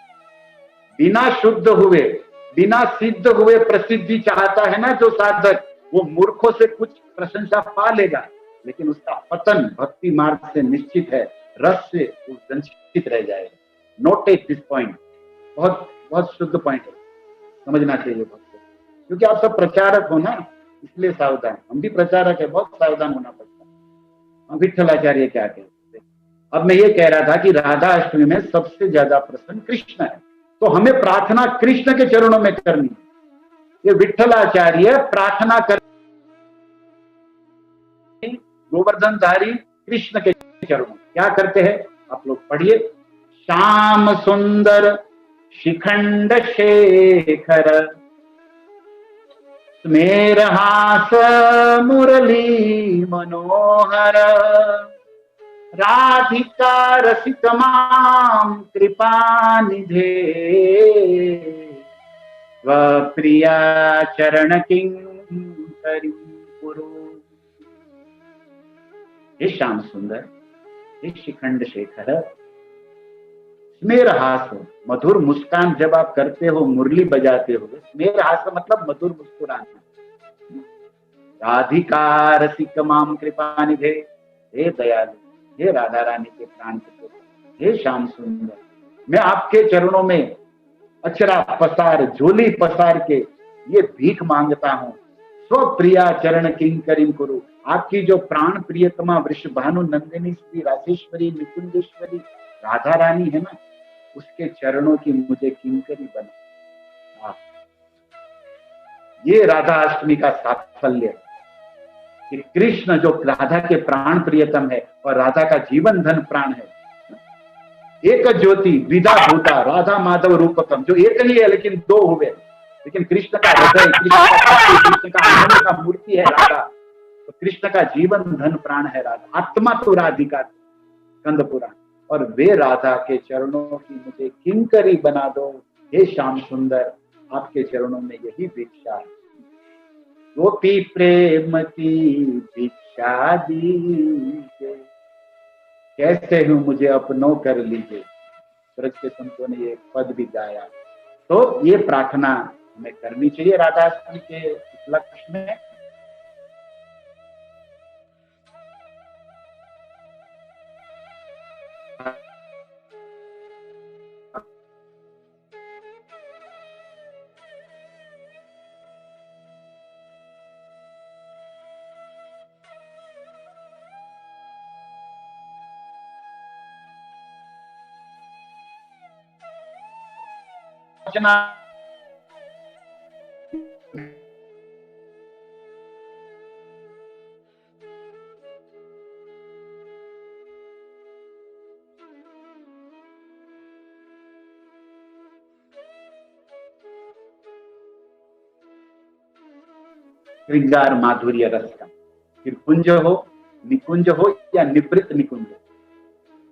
बिना शुद्ध हुए, बिना सिद्ध हुए प्रसिद्धि चाहता है ना जो साधक, वो मूर्खों से कुछ प्रशंसा पा लेगा, लेकिन उसका पतन भक्ति मार्ग से निश्चित है, रस से वो वंचित रह जाएगा। नोटेट दिस पॉइंट, बहुत बहुत शुद्ध पॉइंट है, समझना चाहिए भक्त, क्योंकि आप सब प्रचारक हो ना, इसलिए सावधान। हम भी प्रचारक है, बहुत सावधान होना पड़ता है। विठ्ठलाचार्य क्या कहते हैं? अब मैं ये कह रहा था कि राधा अष्टमी में सबसे ज्यादा प्रसन्न कृष्ण है, तो हमें प्रार्थना कृष्ण के चरणों में करनी है। ये विठ्ठलाचार्य प्रार्थना कर गोवर्धनधारी कृष्ण के चरणों क्या करते हैं, आप लोग पढ़िए। श्याम सुंदर शिखंड शेखर स्मेरहास मुरली मनोहर राधिका रसिकमां कृपा निधे प्रिया चरण किंकरी कुरु। हे श्याम सुंदर, हे शिखंड शेखर, स्मेरहास, मधुर मुस्कान जब आप करते हो, मुरली बजाते हो, स्मेरहास मतलब मधुर मुस्कुराना। राधिका रसिकमां कृपा निधे, हे दयालु, हे राधा रानी के प्राण पुत्र, हे श्याम सुंदर, मैं आपके चरणों में अचरा पसार, झोली पसार के ये भीख मांगता हूँ। स्वप्रिया चरण किंकरी कुरु, आपकी जो प्राण प्रियतमा वृषभानु नंदिनी श्री राशेश्वरी निकुंजेश्वरी राधा रानी है ना, उसके चरणों की मुझे किंकरी बना। ये राधा अष्टमी का साफल्य है कि कृष्ण जो राधा के प्राण प्रियतम है और राधा का जीवन धन प्राण है, एक ज्योति विदा भूता राधा माधव रूपकम, जो एक ही है लेकिन दो हुए, लेकिन कृष्ण का हृदय, कृष्ण का आनंद का मूर्ति है राधा, तो कृष्ण का जीवन धन प्राण है राधा, आत्मा तो राधिका स्कंद पुराण, और वे राधा के चरणों की मुझे किंकरी बना दो। हे श्याम सुंदर, आपके चरणों में यही भिक्षा है। गोपी प्रेम की भिक्षा दीजिए, कैसे हूं मुझे अपनों कर लीजिए। ब्रज के संतों ने ये पद भी गाया। तो ये प्रार्थना हमें करनी चाहिए राधाष्टमी के उपलक्ष्य में। श्रृंगार माधुर्य रस का, फिर कुंज हो, निकुंज हो या निवृत्त निकुंज,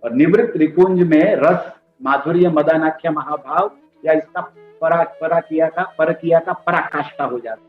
और निवृत्त निकुंज में रस माधुर्य मदानाख्य महाभाव या इसका परकिया का पराकाष्ठा हो जाता है।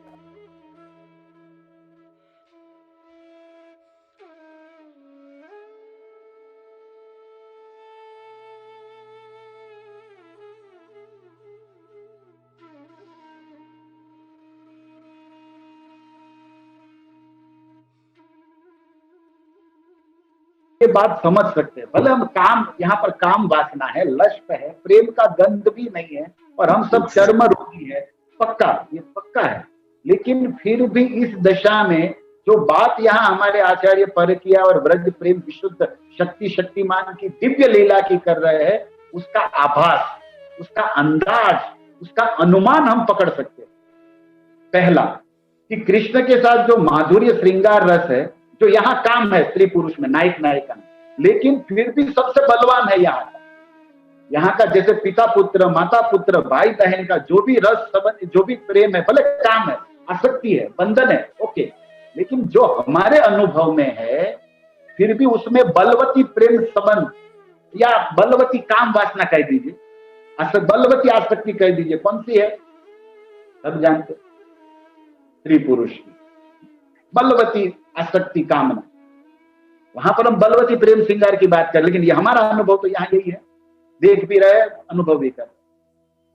ये बात समझ सकते हैं, भले हम काम, यहाँ पर काम वासना है, लश्प है, प्रेम का गंध भी नहीं है, और हम सब चर्म रोगी है, पक्का, ये पक्का है, लेकिन फिर भी इस दशा में जो बात यहाँ हमारे आचार्य परकिया और व्रज प्रेम विशुद्ध शक्तिमान की दिव्य लीला की कर रहे हैं, उसका आभास, उसका अंदाज, उसका अनुमान हम पकड़ सकते हैं। पहला कि कृष्ण के साथ जो माधुर्य श्रृंगार रस है, जो यहाँ काम है स्त्री पुरुष में, नायक नायिका में, लेकिन फिर भी सबसे बलवान है यहाँ का जैसे पिता पुत्र, माता पुत्र, भाई बहन का जो भी रस संबंध, जो भी प्रेम है, भले काम है, आसक्ति है, बंधन है, ओके, लेकिन जो हमारे अनुभव में है फिर भी उसमें बलवती प्रेम संबंध या बलवती काम वासना कह दीजिए, बलवती आसक्ति कह दीजिए, कौन सी है? सब जानते, स्त्री पुरुष की बलवती आसक्ति कामना। वहां पर हम बलवती प्रेम श्रृंगार की बात कर, लेकिन ये हमारा अनुभव तो यहाँ यही है, देख भी रहे, अनुभव भी कर।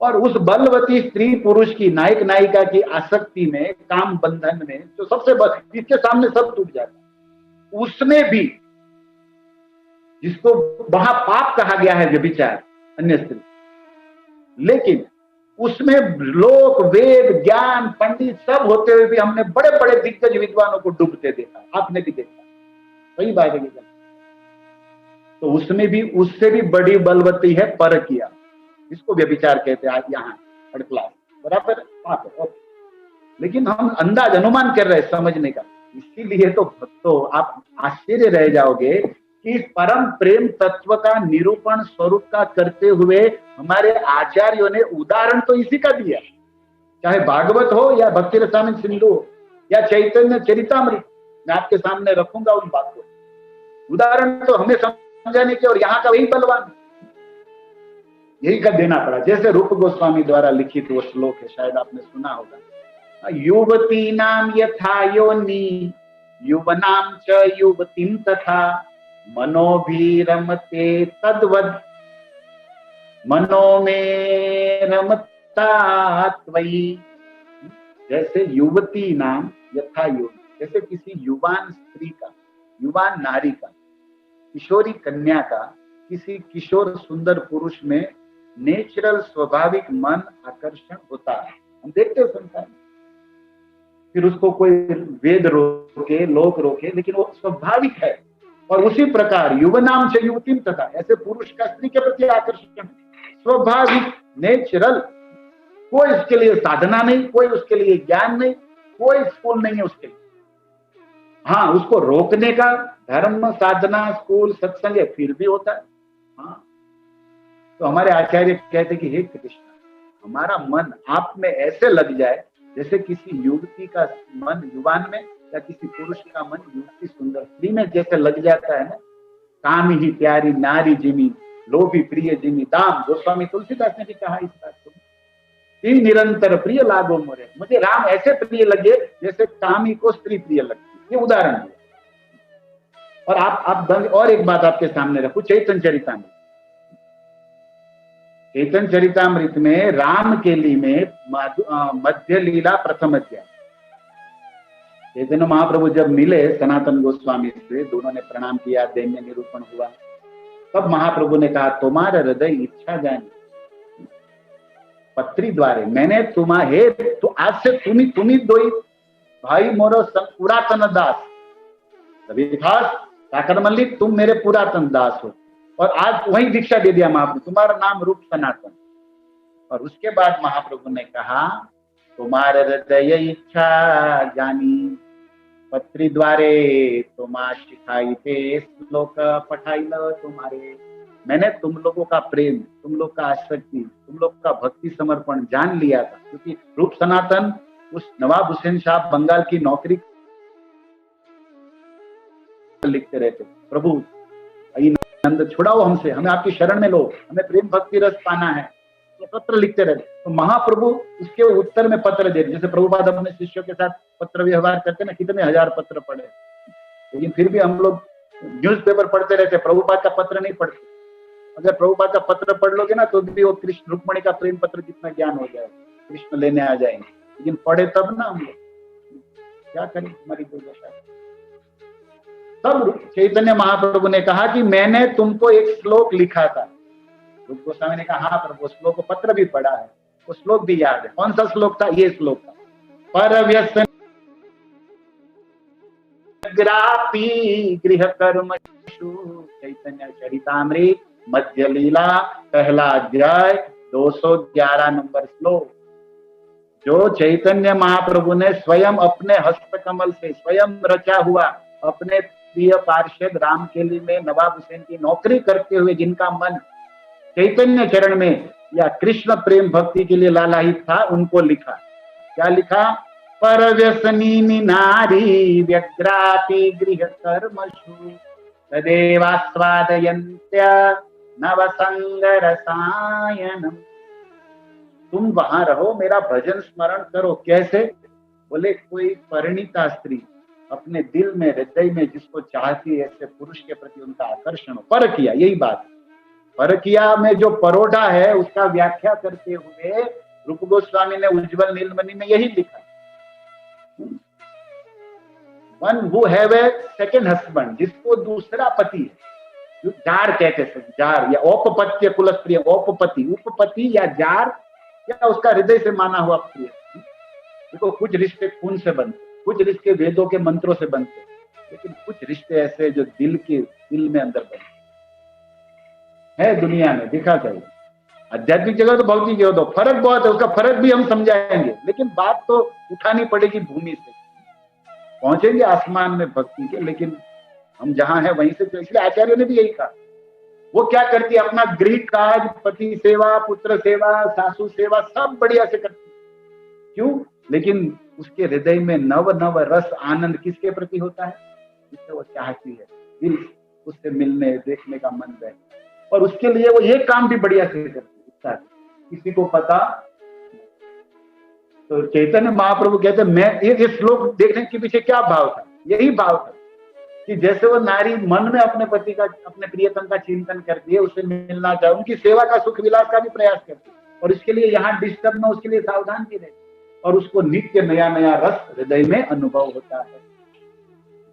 और उस बलवती स्त्री पुरुष की, नायक नायिका की आसक्ति में, काम बंधन में, जो सबसे जिसके सामने सब टूट जाता है, उसमें भी जिसको वहां पाप कहा गया है, व्यभिचार, अन्य स्त्री, लेकिन उसमें लोक वेद ज्ञान पंडित सब होते हुए भी हमने बड़े बड़े दिग्गज विद्वानों को डूबते देखा, आपने भी देखा, सही बात है। तो उसमें भी, उससे भी बड़ी बलवती है परकिया, जिसको व्यभिचार कहते हैं आज यहाँ थर्ड क्लास, बराबर पाप है। लेकिन हम अंदाज अनुमान कर रहे हैं समझने का, इसीलिए तो आप आश्चर्य रह जाओगे कि परम प्रेम तत्व का निरूपण स्वरूप का करते हुए हमारे आचार्यों ने उदाहरण तो इसी का दिया, चाहे भागवत हो या भक्ति रसायन सिंधु हो या चैतन्य चरितामृत, मैं आपके सामने रखूंगा उन बातों, उदाहरण तो हमें समझाने के, और यहाँ का वही बलवान, यही का देना पड़ा। जैसे रूप गोस्वामी द्वारा लिखित वो श्लोक है, शायद आपने सुना होगा, युवती नाम यथा योनि युवनाम च युवतीम तथा मनोभिरमते तद्वद मनो में रमता त्वयि। जैसे युवती नाम यथा योनि, जैसे किसी युवान स्त्री का, युवान नारी का, किशोरी कन्या का किसी किशोर सुंदर पुरुष में नेचुरल स्वाभाविक मन आकर्षण होता है, हम देखते सुनता है, फिर उसको कोई वेद रोके, लोक रोके, लेकिन वो स्वाभाविक है। और उसी प्रकार युवनाम से युवतीम तथा, ऐसे पुरुष का स्त्री के प्रति आकर्षण स्वाभाविक, नेचुरल, कोई उसके लिए साधना नहीं, कोई उसके लिए ज्ञान नहीं, कोई स्कूल नहीं है उसके लिए। हाँ, उसको रोकने का धर्म साधना स्कूल सत्संग फिर भी होता है। हाँ, तो हमारे आचार्य कहते कि हे कृष्ण, हमारा मन आप में ऐसे लग जाए जैसे किसी युवती का मन युवान में, या किसी पुरुष का मन युवती सुंदर स्त्री में जैसे लग जाता है ना। काम ही प्यारी नारी जिमी, लोभी प्रिय जिमी दाम, गोस्वामी तुलसीदास ने भी कहा इस बात को, तीन निरंतर प्रिय लागो मोरे, मुझे राम ऐसे प्रिय लगे जैसे कामी को स्त्री प्रिय लगती। ये उदाहरण दिया। और आप और एक बात आपके सामने रखू, चैतन्य चरितामृत। चैतन्य चरितामृत में राम के लिए में मध्य लीला प्रथम अध्याय, चैतन्य महाप्रभु जब मिले सनातन गोस्वामी से, दोनों ने प्रणाम किया, दैन्य निरूपण हुआ, तब महाप्रभु ने कहा तुम्हारा हृदय इच्छा जानी पत्री द्वारे, मैंने तुम्हारे तो आज से तुम्ही दोई भाई मोरो पुरातन दास, रविदास साकर मल्लिक, तुम मेरे पुरातन दास हो। और आज वही दीक्षा दे दिया महाप्रभु, तुम्हारा नाम रूप सनातन। और उसके बाद महाप्रभु ने कहा तुम्हारे हृदय इच्छा जानी पत्री द्वारे तुमा शिखाई पे श्लोक पठाई ल तुम्हारे, मैंने तुम लोगों का प्रेम, तुम लोग का आसक्ति, तुम लोग का भक्ति समर्पण जान लिया था। क्योंकि रूप सनातन उस नवाब हुसैन साहब बंगाल की नौकरी लिखते रहते, प्रभु नंद छुड़ाओ हमसे, हमें आपकी शरण में लो, हमें प्रेम भक्ति रस पाना है, तो पत्र लिखते रहते। तो महाप्रभु उसके उत्तर में पत्र देते, जैसे प्रभुपाद अपने शिष्यों के साथ पत्र व्यवहार करते ना, कितने हजार पत्र पढ़े, लेकिन फिर भी हम लोग न्यूज़पेपर पढ़ते रहते, प्रभुपाद का पत्र नहीं पढ़ते। अगर प्रभुपाद का पत्र पढ़ लोगे ना तो भी वो कृष्ण रुक्मणी का प्रेम पत्र जितना ज्ञान हो जाए, कृष्ण लेने आ जाएंगे, लेकिन पढ़े तब ना हम लोग, क्या करें हमारी दुर्दशा। तब चैतन्य महाप्रभु ने कहा कि मैंने तुमको एक श्लोक लिखा था। रूप गोस्वामी ने कहा हाँ प्रभु, श्लोक पत्र भी पढ़ा है, वो श्लोक भी याद है। कौन सा श्लोक था? ये श्लोक था, पर व्यसन ग्रापी गृह कर्म चैतन्य चरितामृत मध्य लीला पहला अध्याय 211 नंबर श्लोक, जो चैतन्य महाप्रभु ने स्वयं अपने हस्तकमल से स्वयं रचा हुआ, अपने प्रिय पार्षद राम के लिए में नवाब हुसैन की नौकरी करते हुए जिनका मन चैतन्य चरण में या कृष्ण प्रेम भक्ति के लिए लालायित था, उनको लिखा। क्या लिखा? पर व्यसनी नारी व्यग्रापि गृह कर्मशु तदेवास्वादयन्त्य नवसंगरसायनम। तुम वहां रहो, मेरा भजन स्मरण करो। कैसे? बोले कोई परिणीता स्त्री अपने दिल में, हृदय में जिसको चाहती है, ऐसे पुरुष के प्रति उनका आकर्षण हो। परकिया, यही बात। परकिया में जो परोढ़ा है उसका व्याख्या करते हुए रूप गोस्वामी ने उज्ज्वल नीलमणि में यही लिखा, one who have a second husband, जिसको दूसरा पति है, जो जार कहते हैं, जार या औपपत्य कुल स्त्री, औपपति, उपपति या जार, या उसका हृदय से माना हुआ प्रिय। देखो कुछ रिश्ते खून से बनते, कुछ रिश्ते वेदों के मंत्रों से बनते, लेकिन कुछ रिश्ते ऐसे जो दिल में अंदर बनते है। दुनिया में दिखा चाहिए, आध्यात्मिक जगह तो भौतिक जगह तो फर्क बहुत है, उसका फर्क भी हम समझाएंगे, लेकिन बात तो उठानी पड़ेगी भूमि से। पहुंचेंगे आसमान में भक्ति के, लेकिन हम जहां हैं वहीं से। तो इसलिए आचार्य ने भी यही कहा, वो क्या करती है, अपना गृह काज, पति सेवा, पुत्र सेवा, सासू सेवा सब बढ़िया से करती। क्यों? लेकिन उसके हृदय में नव नव रस आनंद किसके प्रति होता है? जिससे वो चाहती है, दिल उससे मिलने देखने का मन है, और उसके लिए वो ये काम भी बढ़िया से करती है। किसी को पता तो चैतन्य महाप्रभु कहते हैं, मैं ये श्लोक देखने के पीछे क्या भाव था? यही भाव था कि जैसे वो नारी मन में अपने पति का, अपने प्रियतम का चिंतन करती है, उससे मिलना चाहे, उनकी सेवा का, सुख विलास का भी प्रयास करती है, और इसके लिए यहाँ डिस्टर्ब न, उसके लिए सावधान भी रहती, और उसको नित्य नया नया रस हृदय में अनुभव होता है।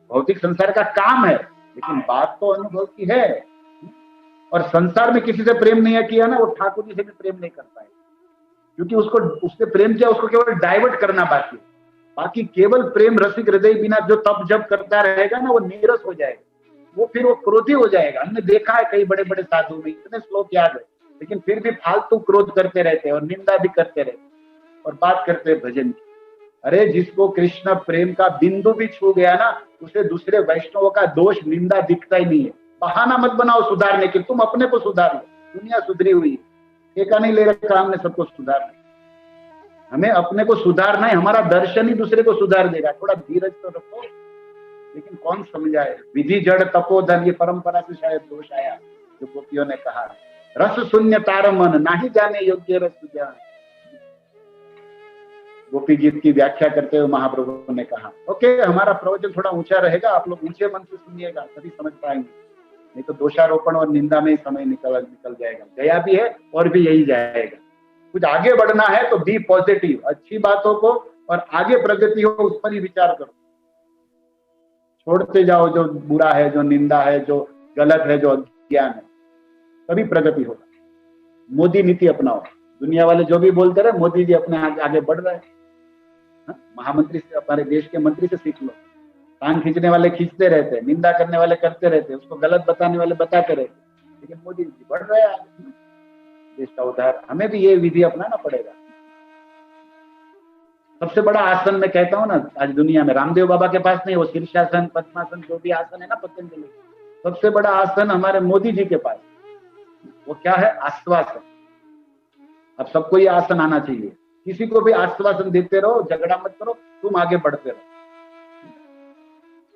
भौतिक संसार का काम है, लेकिन बात तो अनुभव की है। और संसार में किसी से प्रेम नहीं किया ना, वो ठाकुर जी से भी प्रेम नहीं कर पाए, क्योंकि उसको, उससे प्रेम किया, उसको केवल डाइवर्ट करना बाकी। बाकी केवल प्रेम रसिक हृदय बिना जो तप जब करता रहेगा ना, वो नीरस हो जाएगा, वो फिर वो क्रोधी हो जाएगा। हमने देखा है कई बड़े बड़े साधु में, इतने श्लोक याद है, लेकिन फिर भी फालतू क्रोध करते रहते हैं और निंदा भी करते रहते हैं और बात करते हैं भजन की। अरे जिसको कृष्ण प्रेम का बिंदु भी छू गया ना, उसे दूसरे वैष्णवों का दोष निंदा दिखता ही नहीं है। बहाना मत बनाओ सुधारने के, तुम अपने को सुधार लो, दुनिया सुधरी हुई है, ठेका नहीं ले रखा हमने सबको सुधारना। हमें अपने को सुधारना है, हमारा दर्शन ही दूसरे को सुधार देगा। थोड़ा धीरज तो रखो, लेकिन कौन समझाए। विधि जड़ तपोधन, ये परंपरा से शायद दोष आया, जो गोपियों ने कहा, रस शून्य तार मन, ना ही जाने योग्य रस ज्ञान। गोपी गीत की व्याख्या करते हुए महाप्रभु ने कहा, ओके हमारा प्रवचन थोड़ा ऊंचा रहेगा, आप लोग ऊंचे मन से सुनिएगा, तभी समझ पाएंगे, नहीं तो दोषारोपण और निंदा में समय निकल जाएगा। गया भी है और भी यही जाएगा। कुछ आगे बढ़ना है तो बी पॉजिटिव, अच्छी बातों को और आगे प्रगति हो उस पर ही विचार करो। छोड़ते जाओ जो बुरा है, जो निंदा है, जो गलत है, जो अज्ञान है, तभी प्रगति होगा। मोदी नीति अपनाओ, दुनिया वाले जो भी बोलते रहे, मोदी जी अपने आगे बढ़ रहे हैं। महामंत्री से, हमारे देश के मंत्री से सीख लो। टांग खींचने वाले खींचते रहते हैं, निंदा करने वाले करते रहते हैं, उसको गलत बताने वाले बताते रहते हैं, लेकिन मोदी जी बढ़ रहे हैं देश का उद्धार। हमें भी ये विधि अपनाना पड़ेगा। सबसे बड़ा आसन मैं कहता हूँ ना आज दुनिया में, रामदेव बाबा के पास नहीं, वो शीर्षासन, पद्मासन, जो भी आसन है ना पतंजलि, सबसे बड़ा आसन हमारे मोदी जी के पास। वो क्या है? आश्वासन। अब सबको ये आसन आना चाहिए, किसी को भी आश्वासन देते रहो, झगड़ा मत करो, तुम आगे बढ़ते रहो।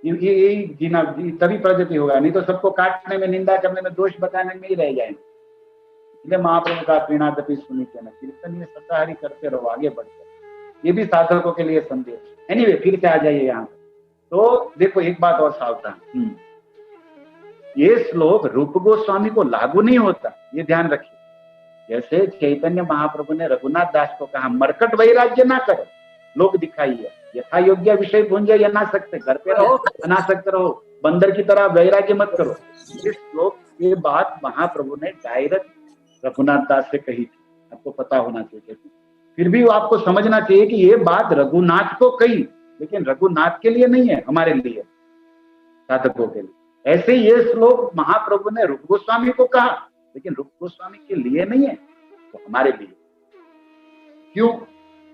ये जीना, तभी प्रगति होगा, नहीं तो सबको काटने में, निंदा करने में, दोष बताने में ही रह जाएंगे। इसलिए महाप्रभु का प्रीणादपि सुनिते न, कीर्तन में सताहरी करते रहो, आगे बढ़ते रहो। ये भी साधकों के लिए संदेश। एनीवे फिर से आ जाइए यहाँ तो देखो एक बात और सावधान, ये श्लोक रूप गोस्वामी को लागू नहीं होता, ये ध्यान रखिए। जैसे चैतन्य महाप्रभु ने रघुनाथ दास को कहा, मरकट वैराग्य ना करो, लोग दिखाइए, यथा योग्य विषय भूंजे या ना सकते, घर पे रहो, अनासक्त रहो, बंदर की तरह वैराग्य मत करो। इस श्लोक ये बात महाप्रभु ने डायरेक्ट रघुनाथ दास से कही थी, आपको पता होना चाहिए। फिर भी वो आपको समझना चाहिए कि ये बात रघुनाथ को कही, लेकिन रघुनाथ के लिए नहीं है, हमारे लिए, साधकों के लिए। ऐसे ये श्लोक महाप्रभु ने रूप गोस्वामी को कहा, लेकिन रूप गोस्वामी के लिए नहीं है, तो हमारे लिए। क्यों?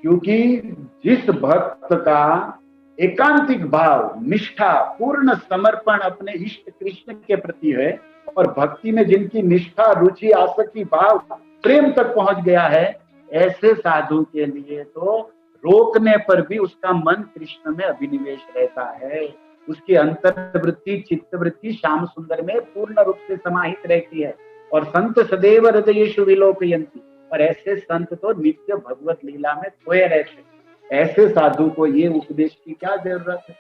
क्योंकि जिस भक्त का एकांतिक भाव, निष्ठा, पूर्ण समर्पण अपने इष्ट कृष्ण के प्रति है, और भक्ति में जिनकी निष्ठा, रुचि, आसक्ति, भाव, प्रेम तक पहुंच गया है, ऐसे साधु के लिए तो रोकने पर भी उसका मन कृष्ण में अभिनिवेश रहता है, उसकी अंतर्वृत्ति चित्तवृत्ति श्याम सुंदर में पूर्ण रूप से समाहित रहती है। और संत सदैव हृदयेषु विलोकयन्ति, और ऐसे संत तो नित्य भगवत लीला में खोए रहते। ऐसे साधु को ये उपदेश की क्या जरूरत है?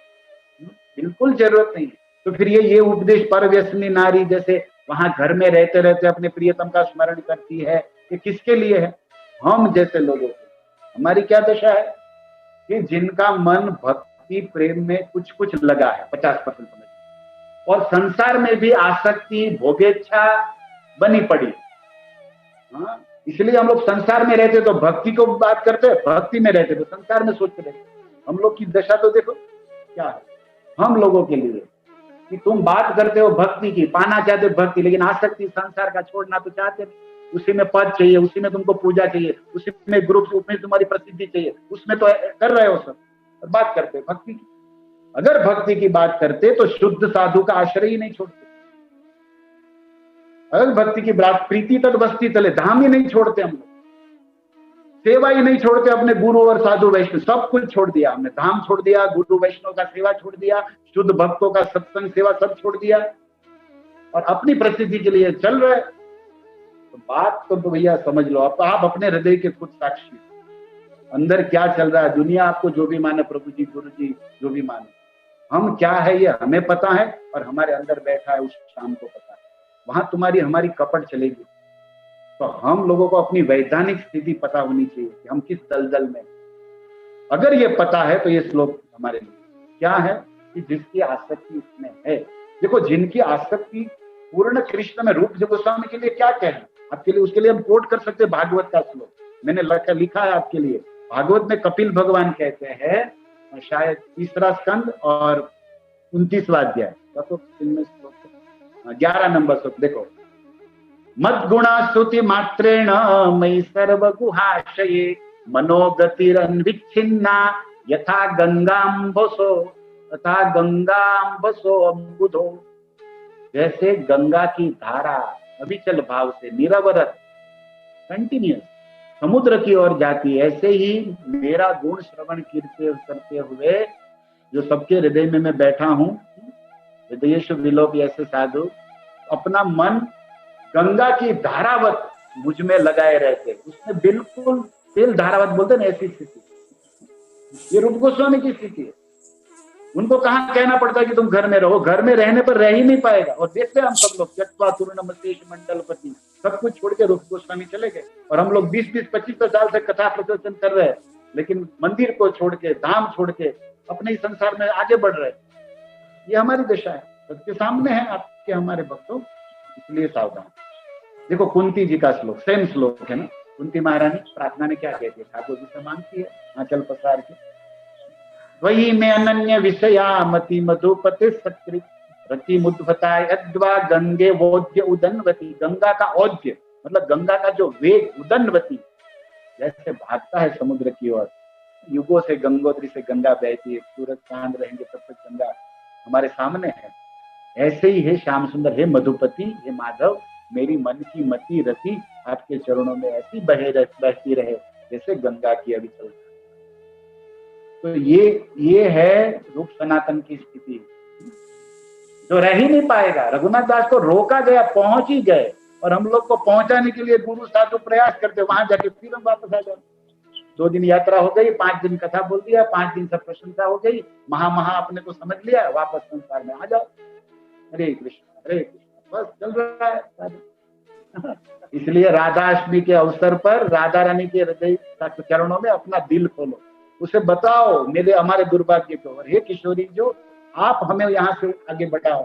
बिल्कुल जरूरत नहीं है। तो फिर ये उपदेश परव्यसनी नारी जैसे वहां घर में रहते रहते अपने प्रियतम का स्मरण करती है, ये किसके लिए है? हम जैसे लोगों को। हमारी क्या दशा है कि जिनका मन भक्ति प्रेम में कुछ कुछ लगा है 50% समझ, और संसार में भी आसक्ति भोगेच्छा बनी पड़ी। हाँ, इसलिए हम लोग संसार में रहते तो भक्ति को बात करते, भक्ति में रहते तो संसार में सोचते रहते। हम लोग की दशा तो देखो क्या है हम लोगों के लिए, कि तुम बात करते हो भक्ति की, पाना चाहते हो भक्ति, लेकिन आसक्ति संसार का छोड़ना तो चाहते नहीं। उसी में पद चाहिए, उसी में तुमको पूजा चाहिए, उसी में ग्रुप, उसमें तुम्हारी प्रसिद्धि चाहिए, उसमें तो कर रहे हो सब, और बात करते हो भक्ति की। अगर भक्ति की बात करते तो शुद्ध साधु का आश्रय ही नहीं छोड़ते। अगर भक्ति की बात, प्रीति तद बस्ती तले, धाम ही नहीं छोड़ते हम लोग, सेवा ही नहीं छोड़ते, अपने गुरु और साधु वैष्णव सब कुछ छोड़ दिया हमने। धाम छोड़ दिया, गुरु वैष्णव का सेवा छोड़ दिया, शुद्ध भक्तों का सत्संग सेवा सब छोड़ दिया, और अपनी प्रसिद्धि के लिए चल रहे। तो बात तो भैया समझ लो, अब आप अपने हृदय के खुद साक्षी, अंदर क्या चल रहा है। दुनिया आपको जो भी माने, प्रभु जी गुरु जी जो भी माने, हम क्या है ये हमें पता है, और हमारे अंदर बैठा है उस शाम को पता है। वहां तुम्हारी हमारी कपट चलेगी। तो हम लोगों को अपनी वैधानिक स्थिति पता होनी चाहिए कि हम किस दलदल में। अगर ये पता है तो ये श्लोक हमारे लिए क्या है कि जिसकी आसक्ति इसमें है। देखो, जिनकी आसक्ति पूर्ण कृष्ण में, रूप गोस्वामी के लिए क्या कहना आपके लिए, उसके लिए हम कोट कर सकते हैं भागवत का श्लोक, मैंने लिखा है आपके लिए। भागवत में कपिल भगवान कहते हैं, शायद 3रा स्कंद और 29वां अध्याय, तो 11 नंबर श्लोक देखो। मद्गुणा स्तुति मात्रेण मयि सर्वगुहाशये मनोगतिरन्विच्छिन्ना यथा गंगाम्बसो अम्बुधो। जैसे गंगा की धारा अविचल भाव से निरवरत कंटिन्यूस समुद्र की ओर जाती, ऐसे ही मेरा गुण श्रवण करते हुए जो सबके हृदय में मैं बैठा हूं, हृदयेषु विलोकयन्ति ऐसे साधु अपना मन गंगा की धारावत मुझ में लगाए रहते, उसमें बिल्कुल तेल धारावत बोलते ना, ऐसी स्थिति। ये रूप गोस्वामी की स्थिति है। उनको कहाँ कहना पड़ता है कि तुम घर में रहो, घर में रहने पर रह ही नहीं पाएगा। और देखते हैं हम सब लोग त्यक्त्वा तूर्णमतेश मंडलपति, सब कुछ छोड़ के रूप गोस्वामी चले गए, और हम लोग 20-25 साल से कथा प्रवचन कर रहे हैं, लेकिन मंदिर को छोड़ के, धाम छोड़ के अपने ही संसार में आगे बढ़ रहे। ये हमारी दशा है, सबके सामने है आपके हमारे भक्तों, इसलिए सावधान। देखो कुंती जी का श्लोक, सेम श्लोक है ना। कुंती महारानी प्रार्थना में क्या कहती है? ठाकुर जी से मांगती है आंचल पसार के, वही में अनन्य विषया मति मधुपते सकृत रति मुद्भताय अद्वा गंगे वोद्य उदनवती। गंगा का औद्य मतलब गंगा का जो वेग, उदनवती जैसे भागता है समुद्र की ओर। युगों से गंगोत्री से गंगा बहती है, सूरज चांद रहेंगे तब तक गंगा हमारे सामने है। ऐसे ही है श्याम सुंदर, हे मधुपति, हे माधव, मेरी मन की मति रति आपके चरणों में ऐसी बहती रहे जैसे गंगा की अविचल। तो ये है रूप सनातन की स्थिति, जो रह ही नहीं पाएगा। रघुनाथ दास को रोका गया, पहुंच ही गए, और हम लोग को पहुंचाने के लिए गुरु साधु प्रयास करते, वहां जाके फिर हम वापस आ जाते। 2 दिन यात्रा हो गई, 5 दिन कथा बोल दिया, 5 दिन सब प्रशंसा हो गई, महा अपने को समझ लिया, वापस संसार में आ जाओ। हरे कृष्ण, बस चल रहा है। इसलिए राधाष्टमी के अवसर पर राधा रानी के हृदय चरणों में अपना दिल खोलो, उसे बताओ मेरे हमारे दुर्भाग्य को, और हे किशोरी जो आप हमें यहाँ से आगे बढ़ाओ।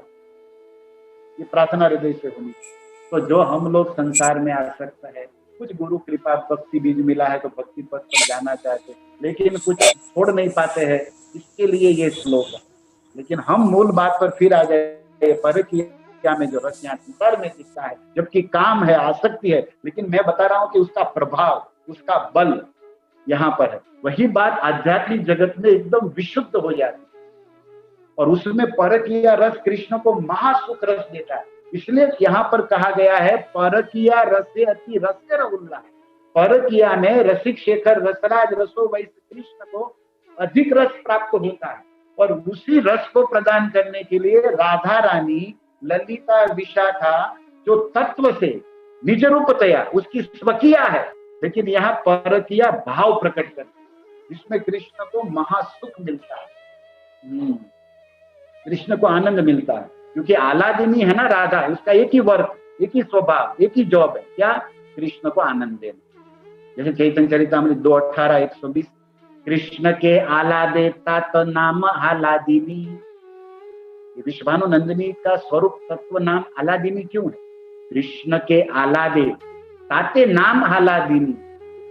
ये प्रार्थना हृदय से होनी। तो जो हम लोग संसार में आसक्त है, कुछ गुरु कृपा भक्ति बीज मिला है तो भक्ति पथ पर जाना चाहते, लेकिन कुछ छोड़ नहीं पाते हैं, इसके लिए ये श्लोक है। लेकिन हम मूल बात पर फिर आ जाए, परकिया में जो रस यहाँ संसार में दिखता है, जबकि काम है, आसक्ति है, लेकिन मैं बता रहा हूँ कि उसका प्रभाव, उसका बल यहाँ पर है। वही बात आध्यात्मिक जगत में एकदम विशुद्ध हो जाती है, और उसमें परकिया रस कृष्ण को महासुख रस देता है। इसलिए यहाँ पर कहा गया है परकिया रसे अति रस्य रउल्ला। परकिया में रसिक शेखर रसराज रसो वैश्य कृष्ण को अधिक रस प्राप्त होता है। और उसी रस को प्रदान करने के लिए राधा रानी, ललिता, विशाखा जो तत्व से निज रूपतया उसकी स्वकीया है, लेकिन यहाँ परकिया भाव प्रकट करती है, जिसमें कृष्ण को महासुख मिलता है, कृष्ण को आनंद मिलता है, क्योंकि आलादिनी है ना राधा, उसका एक ही वर्क, एक ही स्वभाव, एक ही जॉब है, क्या? कृष्ण को आनंद देना। जैसे चैतन्य चरितामृत 2:18, 120, कृष्ण के आलादे तात नाम आलादिनी। विश्वानु नंदिनी का स्वरूप तत्व नाम आलादिनी क्यों है? कृष्ण के आलादे ताते नाम आलादिनी,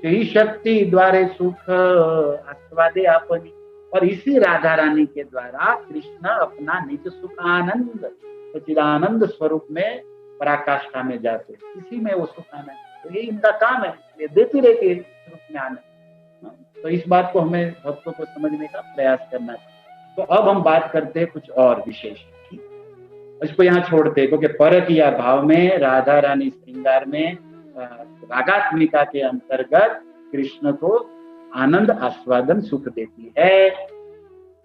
यही शक्ति द्वारे सुख आस्वादे अपनी। और इसी राधा रानी के द्वारा कृष्ण अपना निज सुख आनंद सच्चिदानंद स्वरूप में पराकाष्ठा में जाते, इसी में वो सुख आनंद, तो ये इनका काम है, ये देती रहती है रूप में आनंद। तो इस बात को हमें भक्तों को समझने का प्रयास करना चाहिए। तो अब हम बात करते हैं कुछ और विशेष, इसको यहाँ छोड़ते हैं, क्योंकि परकिया भाव में राधा रानी श्रृंगार में रागात्मिका के अंतर्गत कृष्ण को आनंद आस्वादन सुख देती है।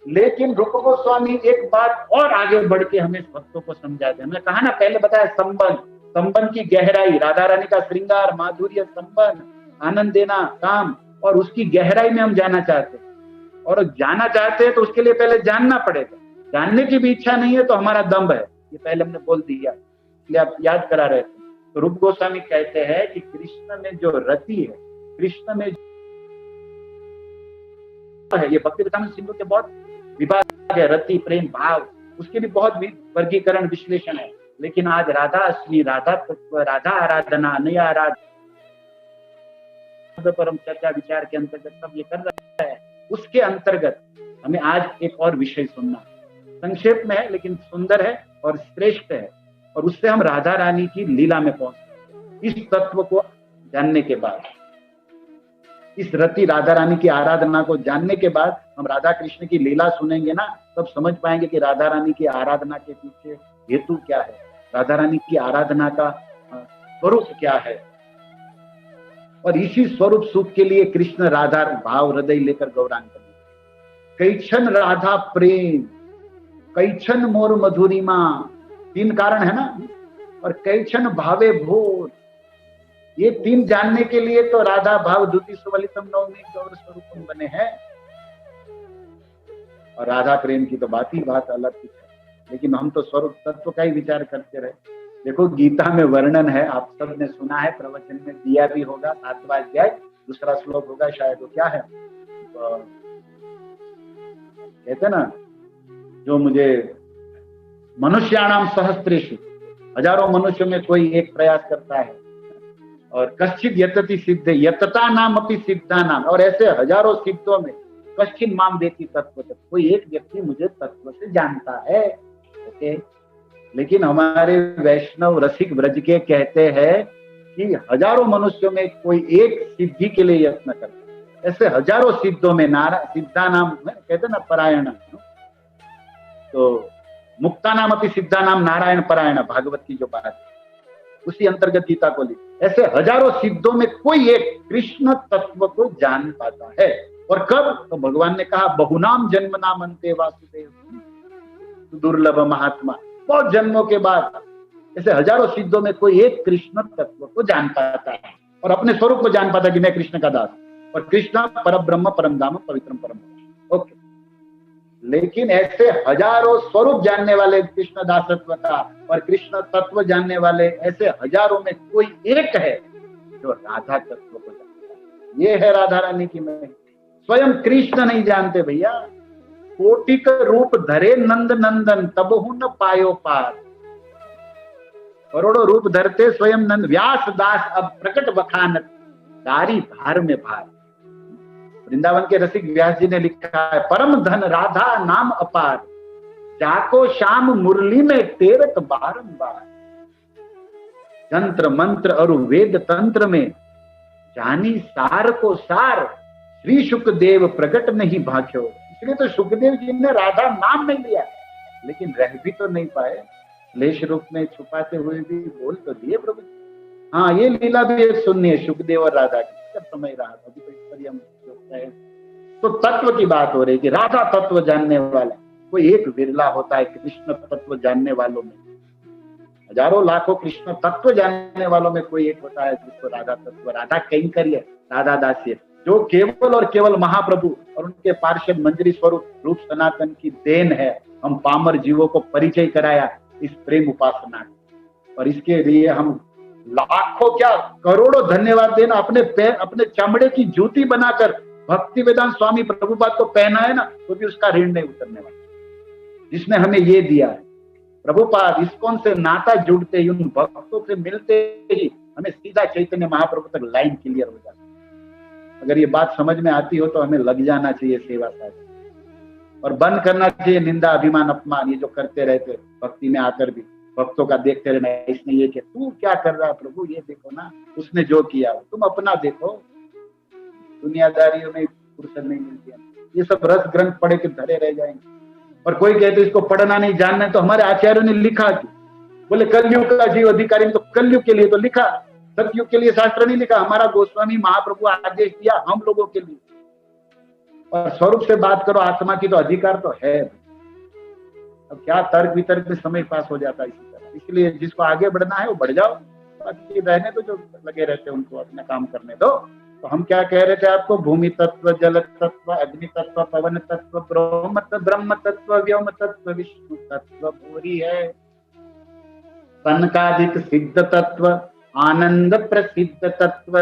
लेकिन रूप गोस्वामी एक बात और आगे बढ़ के हमें भक्तों को समझाते हैं। हमने कहा ना, पहले बताया संबंध की गहराई, राधा रानी का श्रृंगार, माधुर्य, संबंध, आनंद देना, काम, और उसकी गहराई में हम जाना चाहते हैं। और जाना चाहते हैं तो उसके लिए पहले जानना पड़ेगा। जानने की भी इच्छा नहीं है तो हमारा दम्भ है, ये पहले हमने बोल दिया, इसलिए आप याद करा रहे थे। तो रूप गोस्वामी कहते हैं कि कृष्ण में जो रति है, कृष्ण में है, ये भक्ति रसामृत सिंधु के बहुत विभाग है, रति, प्रेम, भाव, उसके भी बहुत वर्गीकरण विश्लेषण है। लेकिन आज राधा अष्टमी, राधा तत्व, राधा आराधना, नई आराधना पर हम चर्चा विचार के अंतर्गत सब ये कर रहे हैं। उसके अंतर्गत हमें आज एक और विषय सुनना, संक्षेप में है लेकिन सुंदर है और श्रेष्ठ है, और उससे हम राधा रानी की लीला में पहुंचते हैं। इस तत्व को जानने के बाद, इस रति राधा रानी की आराधना को जानने के बाद हम राधा कृष्ण की लीला सुनेंगे ना, तब समझ पाएंगे कि राधा रानी की आराधना के पीछे हेतु क्या है, राधा रानी की आराधना का स्वरूप क्या है। और इसी स्वरूप सुख के लिए कृष्ण राधा भाव हृदय लेकर गौरांग करें। कैछन राधा प्रेम, कैछन मोर मधुरिमा, 3 कारण है ना, और कैछन भावे भोर, ये 3 जानने के लिए तो राधा भाव द्वितीय सुवलितम नवमी गौर स्वरूपम बने हैं। और राधा प्रेम की तो बात ही बात अलग कुछ है, लेकिन हम तो स्वरूप तत्व का ही विचार करते रहे। देखो गीता में वर्णन है, आप सब ने सुना है, प्रवचन में दिया भी होगा, 7वां अध्याय 2रा श्लोक होगा शायद, वो क्या है, तो कहते ना, जो मुझे मनुष्याणाम सहस्त्रेषु, हजारों मनुष्यों में कोई एक प्रयास करता है, और कश्चित यतति सिद्धे यतता नाम अपि सिद्धा नाम, और ऐसे हजारों सिद्धों में कश्चित माम देती तत्व तक, कोई एक व्यक्ति मुझे तत्व से जानता है। ओके, लेकिन हमारे वैष्णव रसिक ब्रज के कहते हैं कि हजारों मनुष्यों में कोई एक सिद्धि के लिए यत्न करता है। ऐसे हजारों सिद्धों में सिद्धा नाम कहते ना परायण, तो मुक्ता नाम अपनी सिद्धा नाम नारायण परायण, भागवत की जो बात है उसी अंतर्गत गीता को ली। ऐसे हजारों सिद्धों में कोई एक कृष्ण तत्व को जान पाता है। और कब? तो भगवान ने कहा बहुनाम जन्म नाम अंते वासुदेव दुर्लभ महात्मा, बहुत जन्मों के बाद ऐसे हजारों सिद्धों में कोई एक कृष्ण तत्व को जान पाता है और अपने स्वरूप को जान पाता है कि मैं कृष्ण का दास, और कृष्ण परब्रह्म परम धाम पवित्रम परम। ओके, लेकिन ऐसे हजारों स्वरूप जानने वाले कृष्ण दासत्व का और कृष्ण तत्व जानने वाले ऐसे हजारों में कोई एक है जो राधा तत्व को जानता है। ये है राधा रानी की महिमा। स्वयं कृष्ण नहीं जानते भैया, कोटिक रूप धरे नंद नंदन तबहु न पायो पार, करोड़ों रूप धरते स्वयं नंद व्यास दास अब प्रकट बखानत दारी भार में भार। वृंदावन के रसिक व्यास जी ने लिखा है, परम धन राधा नाम अपार, जाको श्याम मुरली में तेरत बारंबार, जंत्र मंत्र और वेद तंत्र में जानी सार को सार, श्री सुखदेव प्रकट नहीं भाख्यो। इसलिए तो सुखदेव जी ने राधा नाम नहीं लिया, लेकिन रह भी तो नहीं पाए, लेश रूप में छुपाते हुए भी बोल तो दिए प्रभु। हाँ, ये लीला भी एक सुननी है सुखदेव और राधा की, जब समय रहा अभी तो इस पर हम सोचते हैं। तो तत्व की बात हो रही कि राधा तत्व जानने वाला, कोई एक विरला होता है कृष्ण तत्व जानने वालों में, हजारों लाखों कृष्ण तत्व जानने वालों में कोई एक होता है जिसको राधा तत्व, राधा कैंकर्य, राधा दास्य, जो केवल और केवल महाप्रभु और उनके पार्षद मंजरी स्वरूप रूप सनातन की देन है। हम पामर जीवों को परिचय कराया इस प्रेम उपासना, और इसके लिए हम लाखों क्या करोड़ों धन्यवाद देना। अपने पैर, अपने चमड़े की जूती बनाकर भक्ति वेदांत स्वामी प्रभुपाद को पहना है ना, तो भी उसका ऋण नहीं उतरने वाला, जिसने हमें ये दिया है। प्रभुपाद इस्कॉन से नाता जुड़ते ही, उन भक्तों से मिलते ही हमें सीधा चैतन्य महाप्रभु तक लाइन क्लियर हो जाती है। अगर ये बात समझ में आती हो तो हमें लग जाना चाहिए सेवा साथ, और बंद करना चाहिए निंदा अभिमान अपमान, ये जो करते रहते भक्ति में आकर भी भक्तों का देखते रहना, इसने ये किया, तू क्या कर रहा है प्रभु, ये देखो ना, उसने जो किया तुम अपना देखो। दुनियादारियों में फुर्सत नहीं मिलती है, ये सब रस ग्रंथ पढ़े के धरे रह जाएंगे। और कोई कहते इसको पढ़ना नहीं जानना है, तो हमारे आचार्यों ने लिखा क्यों? बोले कलयुग का जीव अधिकारी, तो कलयुग के लिए तो लिखा, सतयुग के लिए शास्त्र नहीं लिखा। हमारा गोस्वामी महाप्रभु आदेश दिया हम लोगों के लिए। और स्वरूप से बात करो आत्मा की, तो अधिकार तो है। अब क्या तर्क वितर्क में समय पास हो जाता है इसी तरह। इसलिए जिसको आगे बढ़ना है वो बढ़ जाओ, बाकी रहने तो जो लगे रहते हैं उनको अपना काम करने दो। तो हम क्या कह रहे थे आपको, भूमि तत्व, जल तत्व, अग्नि तत्व, पवन तत्व, ब्रह्म तत्व, व्योम तत्व, विष्णु तत्व पूरी है। सनकादिक सिद्ध तत्व, आनंद प्रसिद्ध तत्व,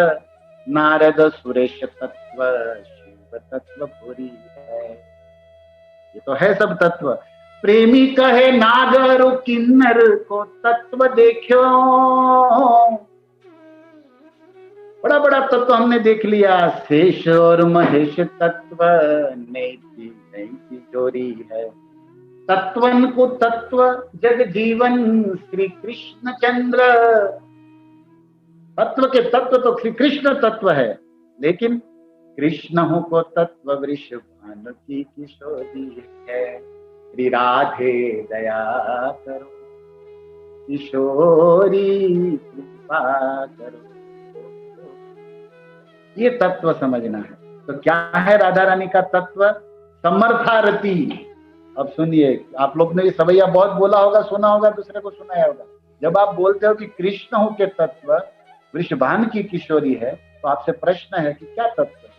नारद सुरेश तत्व, शिव तत्व पूरी है। ये तो है सब तत्व। प्रेमी कहे नागर किन्नर को तत्व देखो, बड़ा बड़ा तत्व हमने देख लिया। शेष और महेश तत्व, नेति नहीं जोरी है। तत्वन को तत्व जग जीवन श्री कृष्ण चंद्र। तत्व के तत्व तो श्री कृष्ण तत्व है, लेकिन कृष्ण हो को तत्व वृषभानु की किशोरी है। श्री राधे दया करो, किशोरी कृपा करो, ये तत्व समझना है। तो क्या है राधा रानी का तत्व? समर्थारती। अब सुनिए, आप लोग ने ये सवैया बहुत बोला होगा, सुना होगा, दूसरे को सुनाया होगा। जब आप बोलते हो कि कृष्ण हो के तत्व वृषभान की किशोरी है, तो आपसे प्रश्न है कि क्या तत्व है?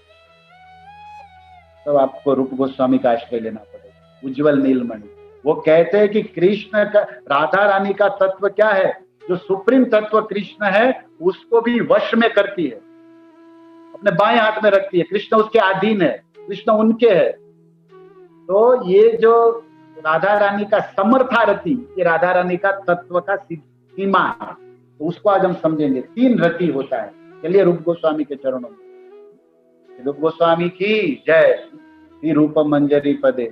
तो आपको रूप गोस्वामी का आश्रय लेना पड़ेगा, उज्जवल नीलमणि। वो कहते हैं कि कृष्ण का, राधा रानी का तत्व क्या है? जो सुप्रीम तत्व कृष्ण है उसको भी वश में करती है, अपने बाएं हाथ में रखती है। कृष्ण उसके अधीन है, कृष्ण उनके है। तो ये जो राधा रानी का समर्थारति, ये राधा रानी का तत्व का सीमा है। तो उसको आज हम समझेंगे। 3 रति होता है। चलिए रूप गोस्वामी के चरणों में, रूप गोस्वामी की जय। श्री रूप मंजरी पदे,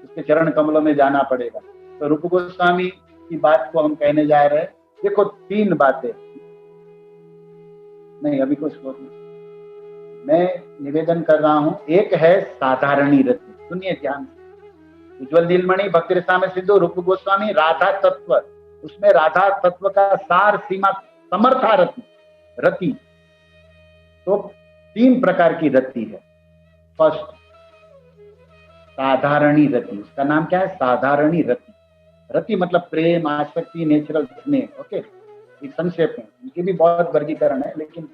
उसके चरण कमलों में जाना पड़ेगा। तो रूप गोस्वामी की बात को हम कहने जा रहे हैं। देखो 3 बातें, नहीं अभी कुछ मैं निवेदन कर रहा हूं। एक है साधारणी रति, सुनिए ध्यान से। उज्जवल नीलमणि, भक्ति रसामय सिंधु, रूप गोस्वामी, राधा तत्व। उसमें राधा तत्व का सार सीमा समर्थारति रति। तो 3 प्रकार की रति है। फर्स्ट साधारणी रति, उसका नाम क्या है? साधारणी रति। रति मतलब प्रेम, आसक्ति, नेचुरल स्नेह। ओके, एक संक्षेप में इनकी भी बहुत वर्गीकरण है, लेकिन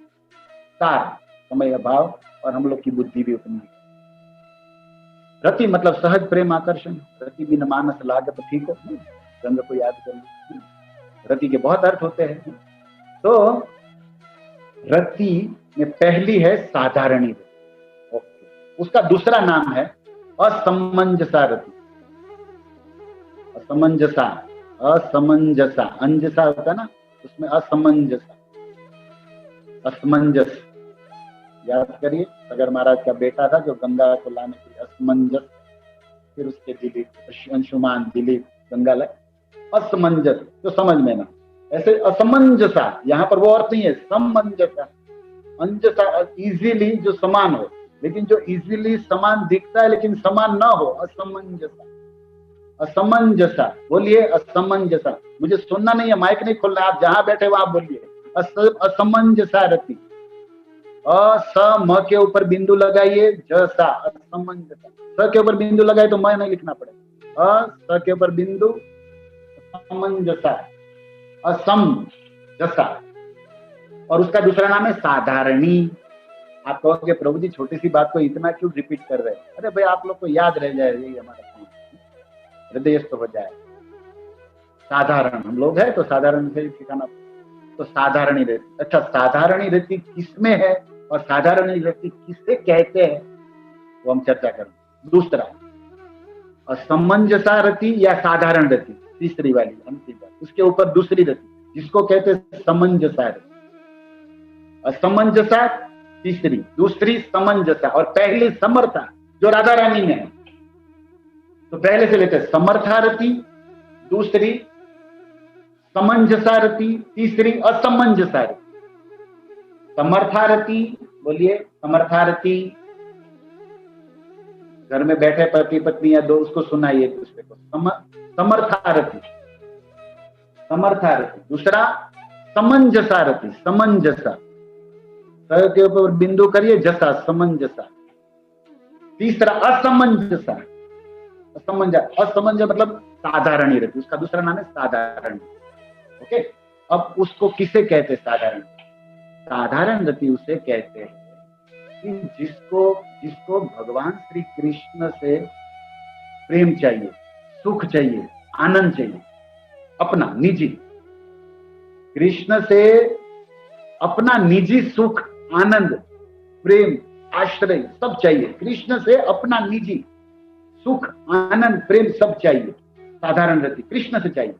सार, समय अभाव और हम लोग की बुद्धि भी उतनी है। रति मतलब सहज प्रेम आकर्षण। रति बिन मानस लागत ठीक हो, रंग को याद कर लो। रति के बहुत अर्थ होते हैं। तो रति में पहली है साधारणी रति। ओके, उसका दूसरा नाम है असमंजसा रति। असमंजसा, असमंजसा, अंजसा होता है ना, उसमें असमंजसा, असमंजस। याद करिए, अगर महाराज का बेटा था जो गंगा को लाने के लिए असमंजस, फिर उसके दिलीप, अंशुमान, दिलीप, गंगा लाए। असमंजस तो समझ में ना, ऐसे असमंजसा, यहाँ पर वो अर्थ नहीं है। समंजसा, अंजसा इजीली, जो समान हो, लेकिन जो इजीली समान दिखता है लेकिन समान ना हो, असमंजसा। असमंजसा, बोलिए असमंजसा। मुझे सुनना नहीं है, माइक नहीं खोलना, आप जहां बैठे वहां बोलिए। असमंजसा रति। असम के ऊपर बिंदु लगाइए, जसा, असमंजसा। स के ऊपर बिंदु लगाए तो मैं नहीं लिखना पड़ेगा। स के ऊपर बिंदु, समंजसा, असमंजसा, और उसका दूसरा नाम है साधारणी। आप कहोगे प्रभु जी छोटी सी बात को इतना क्यों रिपीट कर रहे हैं? अरे भाई आप लोग को याद रह जाए, यही हमारा काम, हृदयस्थ हो जाए। साधारण हम लोग हैं तो साधारण से सिखाना। तो साधारणी रति, अच्छा साधारणी रति किसमें है और साधारणी रति किसे कहते हैं वो हम चर्चा करेंगे। दूसरा असमंजसा रति या साधारण रति, तीसरी वाली अंतिम बात, उसके ऊपर दूसरी रति जिसको कहते हैं समंजसा रति। असमंजसा तीसरी, दूसरी समंजसा, और पहली समर्था जो राधा रानी में है। तो पहले से लेते समर्था रति, दूसरी समंजसा रति, तीसरी असमंजसा रति। समर्था रति, बोलिए समर्था रति। घर में बैठे पति पत्नी या दो उसको सुनाइए दूसरे को। समर्था रति, समर्था रति। दूसरा समंजसा रति, समंजसा, सर के ऊपर बिंदु करिए, जसा, समंजसा। तीसरा असमंजसा, असमंजस मतलब साधारणी रति, उसका दूसरा नाम है साधारण। ओके, अब उसको किसे कहते हैं साधारण? साधारण रति उसे कहते हैं कि जिसको भगवान श्री कृष्ण से प्रेम चाहिए, सुख चाहिए, आनंद चाहिए, अपना निजी, कृष्ण से अपना निजी सुख, आनंद, प्रेम, आश्रय सब चाहिए। कृष्ण से अपना निजी सुख, आनंद, प्रेम सब चाहिए। साधारण रति कृष्ण से चाहिए।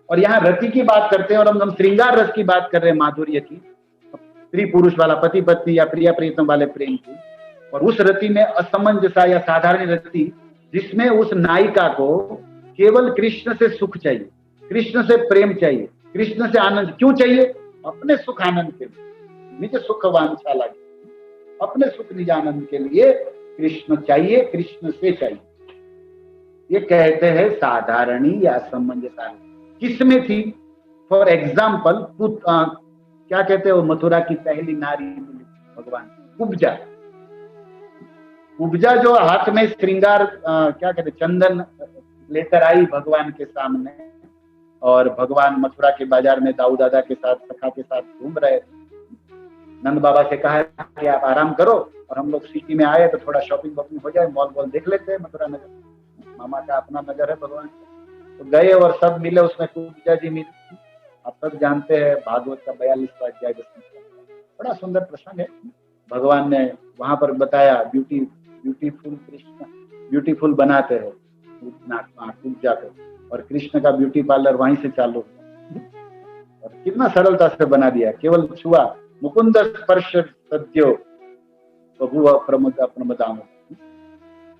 और यहाँ रति की बात करते हैं और हम श्रृंगार रस की बात कर रहे हैं, माधुर्य की, स्त्री पुरुष वाला, पति पत्नी या प्रिया प्रियतम वाले प्रेम की। और उस रति में असमंजसा या साधारण रति जिसमें उस नायिका को केवल कृष्ण से सुख चाहिए, कृष्ण से प्रेम चाहिए, कृष्ण से आनंद। क्यों चाहिए? अपने सुख आनंद के लिए, निज सुख वांछा लगे, अपने सुख निज आनंद के लिए कृष्ण चाहिए, कृष्ण से चाहिए। ये कहते हैं साधारणी या समंजसा। किसमें थी? फॉर एग्जाम्पल क्या कहते हैं वो मथुरा की पहली नारी मिली भगवान, कुब्जा। कुब्जा जो हाथ में श्रृंगार क्या कहते चंदन लेकर आई भगवान के सामने, और भगवान मथुरा के बाजार में दाऊ दादा के साथ, सखा के साथ घूम रहे। नंद बाबा से कहा कि आप आराम करो और हम लोग सिटी में आए तो थोड़ा शॉपिंग वॉपिंग हो जाए, मॉल वॉल देख लेते हैं। मथुरा नगर मामा का अपना नगर है भगवान। तो गए और सब मिले, उसमें कुब्जा जी मिली। आप सब जानते हैं भागवत का 42वां अध्याय, बड़ा सुंदर प्रसंग है। भगवान ने वहां पर बताया ब्यूटीफुल कृष्ण ब्यूटीफुल बनाते हैं कुब्जा को, और कृष्ण का ब्यूटी पार्लर वहीं से चालू और कितना सरलता से बना दिया। केवल छुआ, मुकुंद स्पर्श सद्यो बभुव प्रमदाम।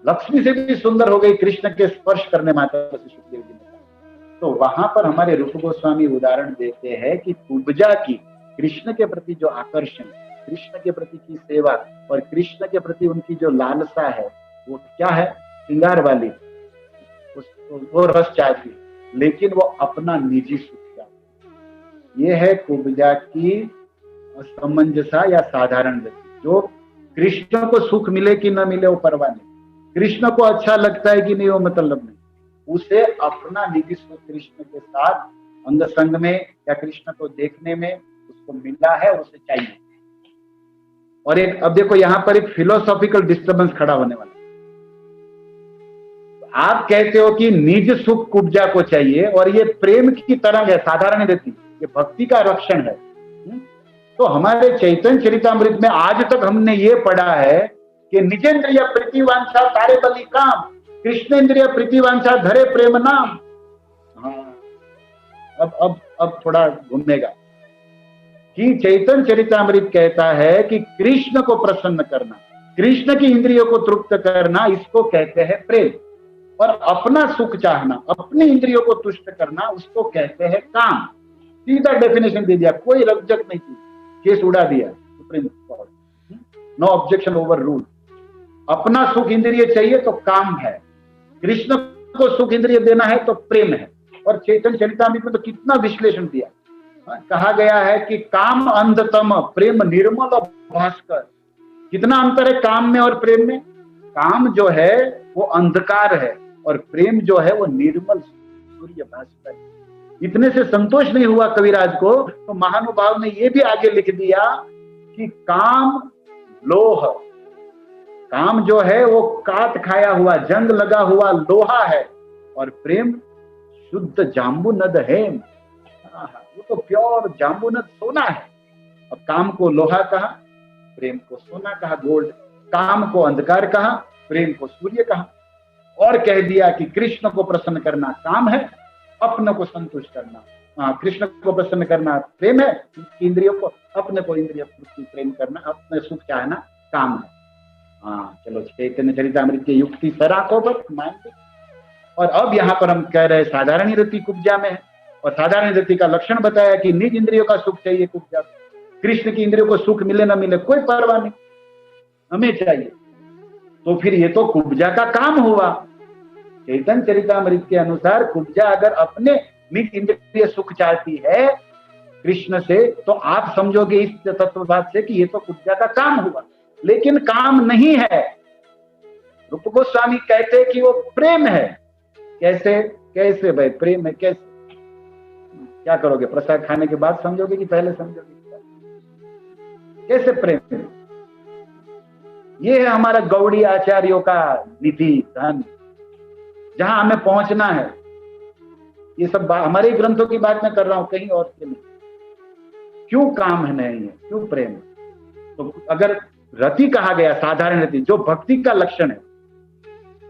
लक्ष्मी से भी सुंदर हो गई कृष्ण के स्पर्श करने मात्र से, सुखदेव जी ने कहा। तो वहां पर हमारे रूप गोस्वामी उदाहरण देते हैं कि कुब्जा की कृष्ण के प्रति जो आकर्षण, कृष्ण के प्रति की सेवा और कृष्ण के प्रति उनकी जो लालसा है वो क्या है? श्रृंगार वाली, वो रस चाहती, लेकिन वो अपना निजी सुख चाहती। ये है कुब्जा की समंजसा या साधारण गति। जो कृष्ण को सुख मिले कि न मिले वो परवाह नहीं, कृष्ण को अच्छा लगता है कि नहीं वो मतलब नहीं, उसे अपना निजी सुख कृष्ण के साथ अंग संग में या कृष्ण को देखने में उसको मिला है और उसे चाहिए। और एक अब देखो यहाँ पर एक फिलोसॉफिकल डिस्टर्बेंस खड़ा होने वाला। आप कहते हो कि निज सुख कुब्जा को चाहिए और ये प्रेम की तरंग है, साधारण गति, ये भक्ति का रक्षण है। तो हमारे चैतन्य चरितामृत में आज तक हमने ये पढ़ा है कि निजेंद्रिय प्रीतिवांछा तारे बलि काम, कृष्णेंद्रिय प्रीतिवांछा धरे प्रेम नाम। हाँ, अब थोड़ा घूमेगा कि चैतन्य चरितामृत कहता है कि कृष्ण को प्रसन्न करना, कृष्ण की इंद्रियों को तृप्त करना, इसको कहते हैं प्रेम। और अपना सुख चाहना, अपनी इंद्रियों को तुष्ट करना, उसको कहते हैं काम। सीधा डेफिनेशन दे दिया, कोई रज्जक नहीं थी, केस उड़ा दिया Supreme Court, no objection overrule. अपना सुख इंद्रिय चाहिए तो काम है, कृष्ण को सुख इंद्रिय देना है तो प्रेम है। और चैतन्य चरितामृत में तो कितना विश्लेषण दिया, कहा गया है कि काम अंधतम प्रेम निर्मल भास्कर। कितना अंतर है काम में और प्रेम में? काम जो है वो अंधकार है और प्रेम जो है वो निर्मल सूर्य भास्कर है। इतने से संतोष नहीं हुआ कविराज को, तो महानुभाव ने ये भी आगे लिख दिया कि काम लोह, काम जो है वो काट खाया हुआ, जंग लगा हुआ लोहा है, और प्रेम शुद्ध जाम्बुनद है। वो तो प्योर जाम्बुनद सोना है। अब काम को लोहा कहा, प्रेम को सोना कहा, गोल्ड। काम को अंधकार कहा, प्रेम को सूर्य कहा। और कह दिया कि कृष्ण को प्रसन्न करना काम है, अपने को संतुष्ट करना, कृष्ण को प्रसन्न करना प्रेम है, इंद्रियों को, अपने को इंद्रिय प्रेम करना, अपने सुख चाहना काम है। चलो चैतन्य चरितामृत की युक्ति सराखों पर मानते। और अब यहाँ पर हम कह रहे साधारण रति कुब्जा में है, और साधारण रति का लक्षण बताया कि निज इंद्रियों का सुख चाहिए कुब्जा। कृष्ण की इंद्रियों को सुख मिले ना मिले कोई परवाह नहीं, हमें चाहिए। तो फिर ये तो कुब्जा का काम हुआ। चैतन्य चरितामृत के अनुसार कुब्जा अगर अपने निज इंद्रिय सुख चाहती है कृष्ण से, तो आप समझोगे इस तत्ववाद से कि ये तो कुब्जा का काम हुआ, लेकिन काम नहीं है। रूप गोस्वामी कहते कि वो प्रेम है। कैसे? कैसे भाई प्रेम है? कैसे? क्या करोगे? प्रसाद खाने के बाद समझोगे कि पहले समझोगे? कैसे प्रेम है? ये है हमारा गौड़ी आचार्यों का निधि धन, जहां हमें पहुंचना है। ये सब हमारे ग्रंथों की बात मैं कर रहा हूं, कहीं और के नहीं। क्यों काम है नहीं है? क्यों प्रेम है? तो अगर रति कहा गया, साधारण रति जो भक्ति का लक्षण है,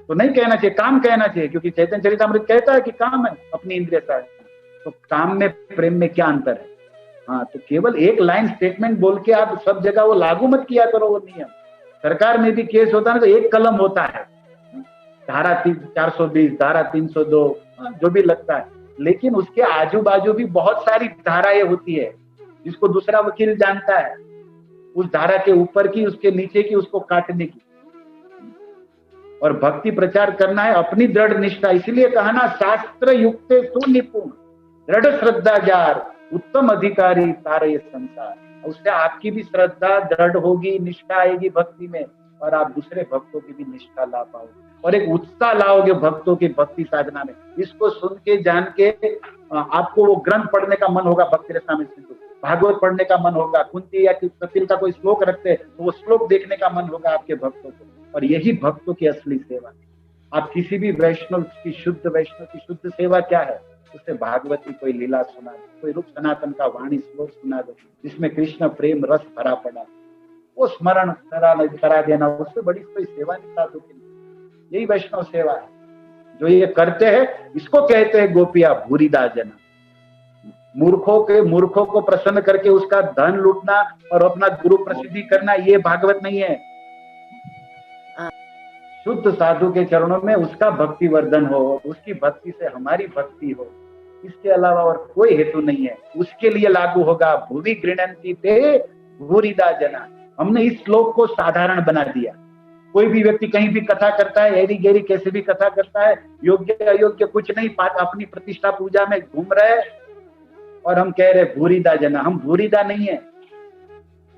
तो नहीं कहना चाहिए काम कहना चाहिए, क्योंकि चैतन्य चरितामृत कहता है कि काम है अपनी इंद्रिय साधना। तो काम में प्रेम में क्या अंतर है? तो केवल एक लाइन स्टेटमेंट बोल के आप सब जगह वो लागू मत किया करो वो नियम। सरकार में भी केस होता है ना, तो एक कलम होता है, धारा 420, धारा 302, जो भी लगता है, लेकिन उसके आजू बाजू भी बहुत सारी धाराएं होती है, जिसको दूसरा वकील जानता है, उस धारा के ऊपर की, उसके नीचे की, उसको काटने की। और भक्ति प्रचार करना है अपनी दृढ़ निष्ठा। इसलिए कहा ना, शास्त्र युक्त सुनिपुण दृढ़ श्रद्धा जार उत्तम अधिकारी तारे संसार। उससे आपकी भी श्रद्धा दृढ़ होगी, निष्ठा आएगी भक्ति में, और आप दूसरे भक्तों की भी निष्ठा ला पाओगे, और एक उत्साह लाओगे भक्तों की भक्ति साधना में। इसको सुन के जान के आपको वो ग्रंथ पढ़ने का मन होगा, भक्ति रसामृत सिंधु, भागवत पढ़ने का मन होगा, कुंती या कपिल का कोई श्लोक रखते हैं तो वो श्लोक देखने का मन होगा आपके भक्तों को। और यही भक्तों की असली सेवा है। आप किसी भी वैष्णव की शुद्ध सेवा क्या है? उससे भागवत की कोई लीला सुना दो, कोई रूप सनातन का वाणी श्लोक सुना दो जिसमें कृष्ण प्रेम रस भरा पड़ा, वो स्मरण करा देना, उससे बड़ी कोई सेवा नहीं साधु के लिए। यही वैष्णव सेवा है। जो ये करते हैं इसको कहते हैं गोपिया भूरिदा जना। मूर्खों को प्रसन्न करके उसका धन लूटना और अपना गुरु प्रसिद्धि करना, ये भागवत नहीं है। शुद्ध साधु के चरणों में उसका भक्ति वर्धन हो, उसकी भक्ति से हमारी भक्ति हो, इसके अलावा और कोई हेतु नहीं है। उसके लिए लागू होगा भूवि गृणन्ति ते भूरिदा जना। हमने इस श्लोक को साधारण बना दिया। कोई भी व्यक्ति कहीं भी कथा करता है, एरी गेरी कैसे भी कथा करता है, योग्य अयोग्य कुछ नहीं, अपनी प्रतिष्ठा पूजा में घूम रहे, और हम कह रहे भूरिदा जना। हम भूरिदा नहीं है,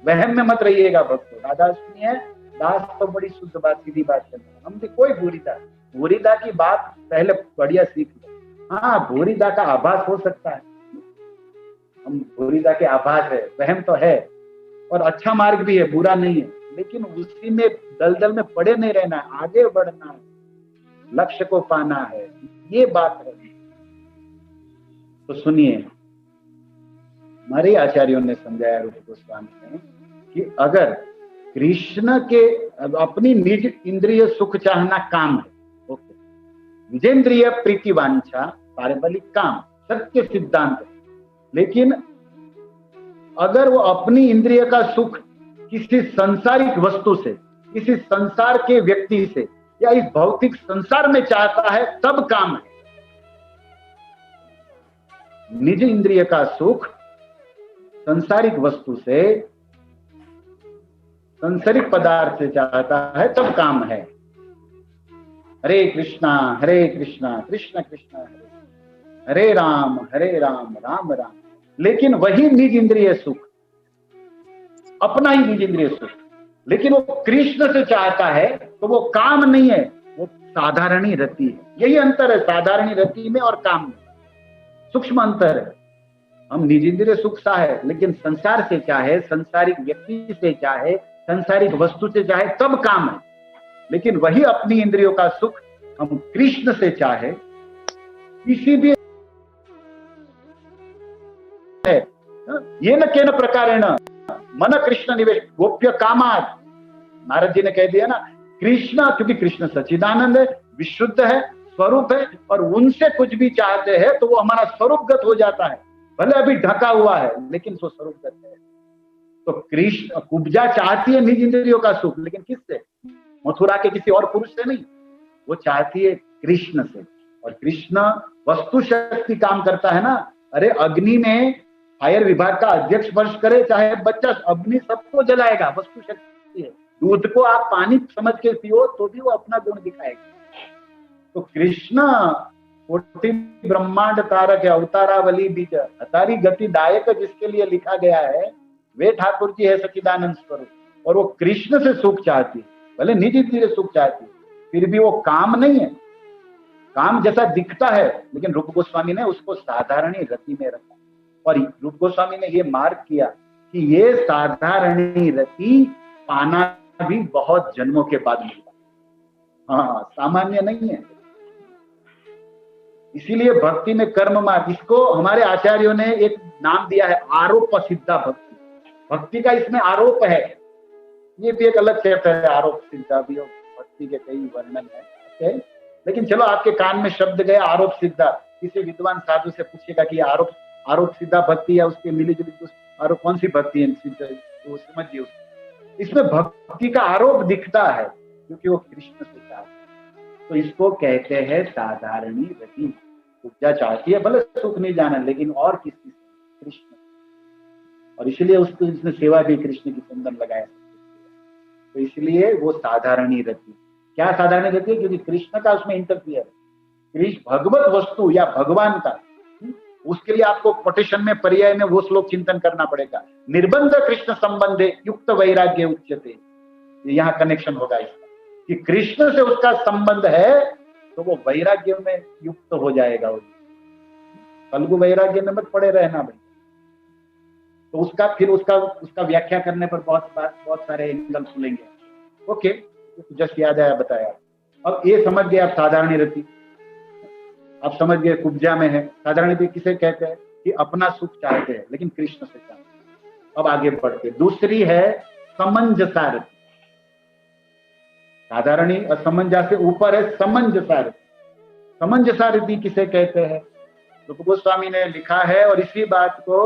वहम में मत रहिएगा भक्तों। दादा सुनिए, दास तो बड़ी शुद्ध बात, सीधी बात करते हैं। हम भी कोई भूरिदा की बात पहले बढ़िया सीख लो। हाँ, भूरिदा का आभास हो सकता है, हम भूरिदा के आभास है, वहम तो है, और अच्छा मार्ग भी है, बुरा नहीं है, लेकिन उसी में दलदल में पड़े नहीं रहना, आगे बढ़ना है, लक्ष्य को पाना है, ये बात है। तो सुनिए, हमारे आचार्यों ने समझाया, रूप गोस्वामी ने, कि अगर कृष्ण के अपनी निज इंद्रिय सुख चाहना काम है, ओके, निजेंद्रिय प्रीति वांछा पारबलिक काम, सत्य सिद्धांत, लेकिन अगर वो अपनी इंद्रिय का सुख किसी सांसारिक वस्तु से, किसी संसार के व्यक्ति से, या इस भौतिक संसार में चाहता है, तब काम है। निज इंद्रिय का सुख संसारिक वस्तु से, संसारिक पदार्थ से चाहता है, तब काम है। हरे कृष्णा कृष्ण कृष्ण हरे राम राम राम। लेकिन वही निज इंद्रिय सुख, अपना ही निज इंद्रिय सुख, लेकिन वो कृष्ण से चाहता है, तो वो काम नहीं है, वो साधारणी रति है। यही अंतर है साधारणी रति में और काम में, सूक्ष्म अंतर है। हम निज इंद्रिय सुख चाहे, लेकिन संसार से चाहे, संसारिक व्यक्ति से चाहे, संसारिक वस्तु से चाहे, सब काम है। लेकिन वही अपनी इंद्रियों का सुख हम कृष्ण से चाहे, किसी भी है, ये न केन प्रकारेण मन कृष्ण निवेश गोप्य कामात। नारद जी ने कह दिया ना, कृष्ण, क्योंकि कृष्ण सच्चिदानंद है, विशुद्ध है, स्वरूप है, और उनसे कुछ भी चाहते हैं तो वो हमारा स्वरूपगत हो जाता है। भले अभी ढका हुआ है लेकिन वो स्वरूपगत है। तो कृष्ण, कुब्जा चाहती है निज इंद्रियों का सुख, लेकिन किससे? मथुरा के किसी और पुरुष से नहीं, वो चाहती है कृष्ण से। और कृष्ण वस्तु शक्ति काम करता है ना। अरे अग्नि में फायर विभाग का अध्यक्ष स्पर्श करे, चाहे बच्चा, अग्नि सबको जलाएगा, वस्तु शक्ति है। दूध को आप पानी समझ के पियो तो भी वो अपना गुण दिखाएगा। तो कृष्ण कोटि ब्रह्मांड तारक है, अवतारावली बीज, हतारी गति दायक जिसके लिए लिखा गया है, वे ठाकुर जी है सच्चिदानंद स्वरूप। और वो कृष्ण से सुख चाहती है, भले निज इंद्रिय सुख चाहती है, फिर भी वो काम नहीं है, काम जैसा दिखता है। लेकिन रूप गोस्वामी ने उसको साधारणी रति में रखा। और रूप गोस्वामी ने ये मार्क किया कि ये साधारणी रति पाना भी बहुत जन्मों के बाद मिलता, हाँ, सामान्य नहीं है। इसीलिए भक्ति में कर्म मार्ग, इसको हमारे आचार्यों ने एक नाम दिया है, आरोप सिद्धा भक्ति। भक्ति का इसमें आरोप है, ये भी एक अलग चैप्टर है, आरोप सिद्धा भी, और भक्ति के कई वर्णन है। लेकिन चलो, आपके कान में शब्द गया आरोप सिद्धा, किसी विद्वान साधु से पूछेगा कि आरोप सिद्धा भक्ति या उसके मिली जुली आरोप कौन सी भक्ति है, तो समझिए इसमें भक्ति का आरोप दिखता है, क्योंकि वो कृष्ण से चाहते हैं। तो इसको कहते हैं साधारणी रति। उपजा चाहती है, भले सुख नहीं जाना, लेकिन और किसी से? कृष्ण। और इसलिए उसको इसने सेवा भी कृष्ण की चंदन लगाया, तो इसलिए वो साधारणी रति। क्या साधारणी रति है? क्योंकि कृष्ण का उसमें इंटरफियर है, कृष्ण भगवत वस्तु या भगवान का। उसके लिए आपको कोटेशन में, पर्याय में वो श्लोक चिंतन करना पड़ेगा। निर्बंध कृष्ण संबंधे युक्त वैराग्य उच्यते, यहाँ कनेक्शन होगा इसका, कि कृष्ण से उसका संबंध है तो वो वैराग्य में युक्त हो जाएगा। फल्गु वैराग्य में मत पड़े रहना भाई। तो उसका व्याख्या करने पर बहुत सारे एंगल खुलेंगे। ओके, जस्ट याद आया, बताया। अब ये समझ गए आप साधारणी रति, आप समझ गए कुब्जा में है। साधारण रति किसे कहते हैं? कि अपना सुख चाहते हैं लेकिन कृष्ण से चाहते हैं। अब आगे बढ़ते, दूसरी है समंजसा रति। साधारणी असमंजसा से ऊपर है समंजसा रति। समंजसा रति किसे कहते हैं? रूप गोस्वामी ने लिखा है और इसी बात को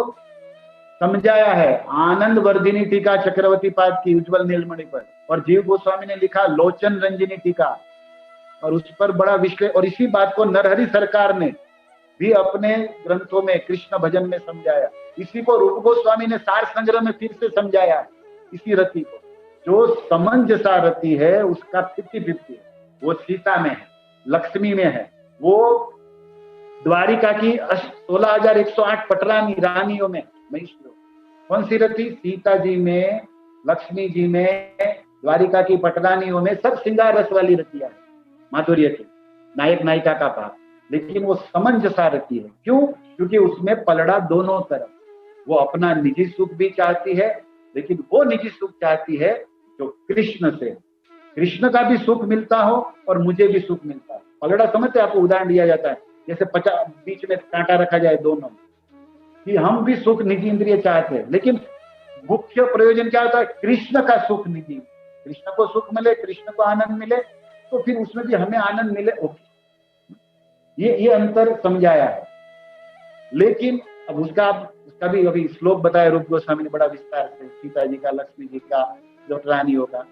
समझाया है आनंद वर्धिनी टीका चक्रवर्ती पाद की उज्जवल नीलमणि पर, और जीव गोस्वामी ने लिखा लोचन रंजनी टीका, और उस पर बड़ा विश्लेषण। और इसी बात को नरहरि सरकार ने भी अपने ग्रंथों में कृष्ण भजन में समझाया। इसी को रूप गोस्वामी ने सार संग्रह में फिर से समझाया, इसी रति को। जो समंजसा रति है उसका 50-50 है। वो सीता में है, लक्ष्मी में है, वो द्वारिका की 16,108 पटरानी रानियों में महेश्वर। कौन सी रति? सीता जी में, लक्ष्मी जी में, द्वारिका की पटरानियों में, सब श्रृंगार रस वाली रतियां है, माधुर्य के नायक नायिका का भाव। लेकिन वो समंजसा रति है। क्यों? क्योंकि उसमें पलड़ा दोनों तरफ। वो अपना निजी सुख भी चाहती है, लेकिन वो निजी सुख चाहती है जो कृष्ण से, कृष्ण का भी सुख मिलता हो और मुझे भी सुख मिलता है। पलड़ा समझते? आपको उदाहरण दिया जाता है, जैसे बीच में कांटा रखा जाए दोनों, कि हम भी सुख निजी इंद्रिय चाहते हैं, लेकिन मुख्य प्रयोजन क्या होता है? कृष्ण का सुख निजी, कृष्ण को सुख मिले, कृष्ण को आनंद मिले, तो फिर उसमें भी हमें आनंद मिले। ओके, ये अंतर समझाया है। लेकिन अब उसका भी अभी श्लोक बताया रूप गोस्वामी ने बड़ा विस्तार से, सीता जी का, लक्ष्मी जी का, जो रानी होगा,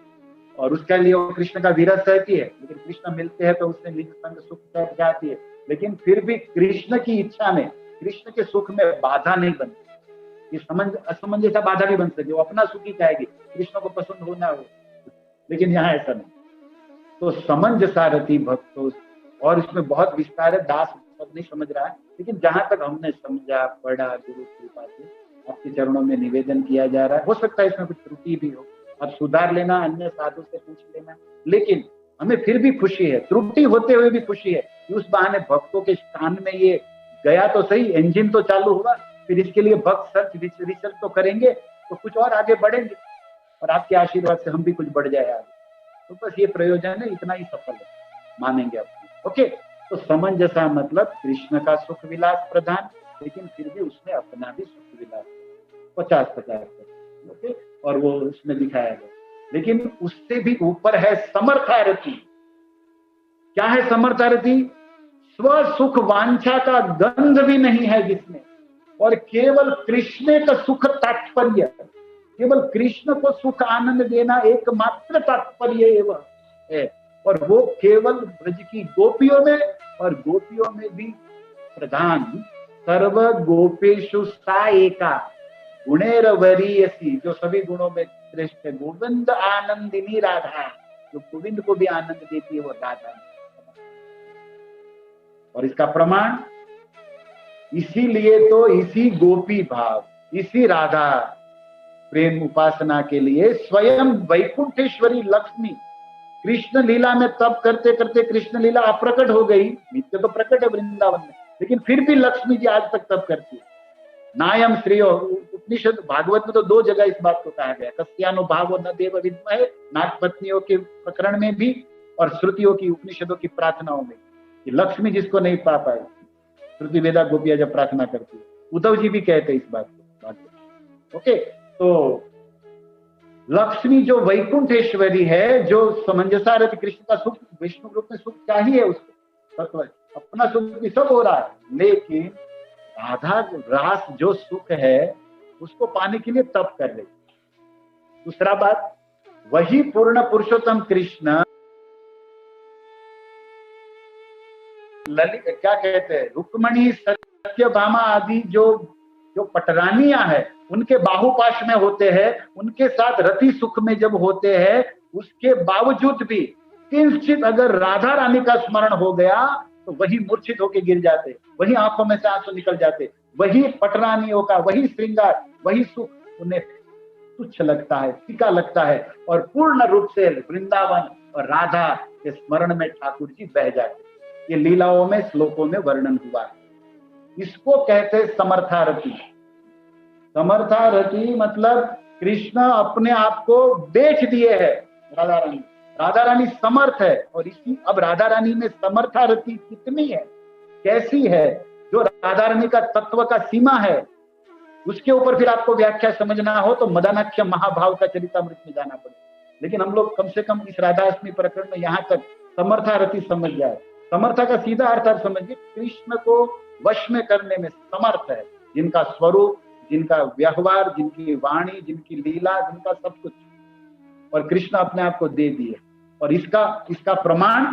और उसके लिए वो कृष्ण का विरह सहती है, लेकिन कृष्ण मिलते हैं तो उससे निज संग सुख जाती है। लेकिन फिर भी कृष्ण की इच्छा में, कृष्ण के सुख में बाधा नहीं बनती। ये असमंजसा बाधा भी बन सकती, वो अपना सुख ही चाहेगी, कृष्ण को पसंद हो ना हो। लेकिन यहाँ ऐसा नहीं। तो समंजसा रति भक्तों, और इसमें बहुत विस्तार है, दास सब नहीं समझ रहा है, लेकिन जहां तक हमने समझा, पढ़ा, गुरु कृपा से आपके चरणों में निवेदन किया जा रहा है। हो सकता है इसमें कुछ त्रुटि भी हो, आप सुधार लेना, अन्य साधु से पूछ लेना। लेकिन हमें फिर भी खुशी है, त्रुटि होते हुए भी खुशी है कि उस बहाने भक्तों के कान में ये गया तो सही, इंजन तो चालू हुआ, फिर इसके लिए भक्त रिसर्च तो करेंगे, तो कुछ और आगे बढ़ेंगे, और आपके आशीर्वाद से हम भी कुछ बढ़ जाए आगे। तो बस ये प्रयोजन है, इतना ही सफल है, मानेंगे अपने। ओके, तो समंजसा मतलब कृष्ण का सुख विलास प्रधान, लेकिन फिर भी उसने अपना भी सुख विलास 50-50, ओके, और वो उसमें दिखाया गया। लेकिन उससे भी ऊपर है समर्थारति। क्या है समर्थारति? स्व सुख वांछा का गंध भी नहीं है जिसमें, और केवल कृष्ण का सुख तात्पर्य, केवल कृष्ण को सुख आनंद देना एकमात्र तात्पर्य एवं है, और वो केवल ब्रज की गोपियों में, और गोपियों में भी प्रधान सर्व गोपेशु सा एका गुणेर वरीयसी, जो सभी गुणों में श्रेष्ठ है, गोविंद आनंदिनी राधा, जो गोविंद को भी आनंद देती है वो राधा। और इसका प्रमाण, इसीलिए तो इसी गोपी भाव, इसी राधा प्रेम उपासना के लिए स्वयं वैकुंठेश्वरी लक्ष्मी कृष्ण लीला में तब करते करते कृष्ण लीला अप्रकट हो गई, नित्य तो प्रकट है वृंदावन में, लेकिन फिर भी लक्ष्मी जी आज तक तब करती है। नायम श्रेयो, उपनिषद भागवत में तो 2 जगह इस बात को कहा गया, कस्यानुभावो न देव विद्महे, नागपत्नियों के प्रकरण में भी और श्रुतियों की, उपनिषदों की प्रार्थनाओं में, कि लक्ष्मी जिसको नहीं पा पाए, श्रुति वेदा गोपियां जब प्रार्थना करती है, उद्धव जी भी कहते हैं इस बात को। ओके, तो लक्ष्मी जो वैकुंठेश्वरी है, जो समंजसारति, कृष्ण का सुख, विष्णु रूप में सुख चाहिए उसको, अपना सुख भी सब हो रहा है, लेकिन राधा रास जो सुख है उसको पाने के लिए तप कर रही। दूसरा बात, वही पूर्ण पुरुषोत्तम कृष्ण ललित, क्या कहते हैं, रुक्मणी सत्यभामा आदि जो पटरानियां हैं, उनके बाहुपाश में होते हैं, उनके साथ रति सुख में जब होते हैं, उसके बावजूद भी किंचित अगर राधा रानी का स्मरण हो गया तो वही मूर्छित होकर गिर जाते, वही आंखों में से आंसू निकल जाते, वही पटरानियों का वही श्रृंगार, वही सुख उन्हें तुच्छ लगता है, फीका लगता है, और पूर्ण रूप से वृंदावन और राधा के स्मरण में ठाकुर जी बह जाते। ये लीलाओं में, श्लोकों में वर्णन हुआ है। इसको कहते हैं समर्थारति। समर्थारति मतलब कृष्ण अपने आप को बेच दिए है राधा रानी, राधा रानी समर्थ है, और इसी अब राधा रानी में समर्थारति कितनी है, कैसी है, जो राधा रानी का तत्व का सीमा है, उसके ऊपर फिर आपको व्याख्या समझना हो तो मदनाख्य महाभाव का चरितामृत में जाना पड़े। लेकिन हम लोग कम से कम इस राधाष्टमी प्रकरण में यहाँ तक समर्थारति समझ जाए। समर्था का सीधा अर्थ समझिए, कृष्ण को वश में करने में समर्थ है, जिनका स्वरूप, जिनका व्यवहार, जिनकी वाणी, जिनकी लीला, जिनका सब कुछ, और कृष्ण अपने आप को दे दिए। और इसका प्रमाण,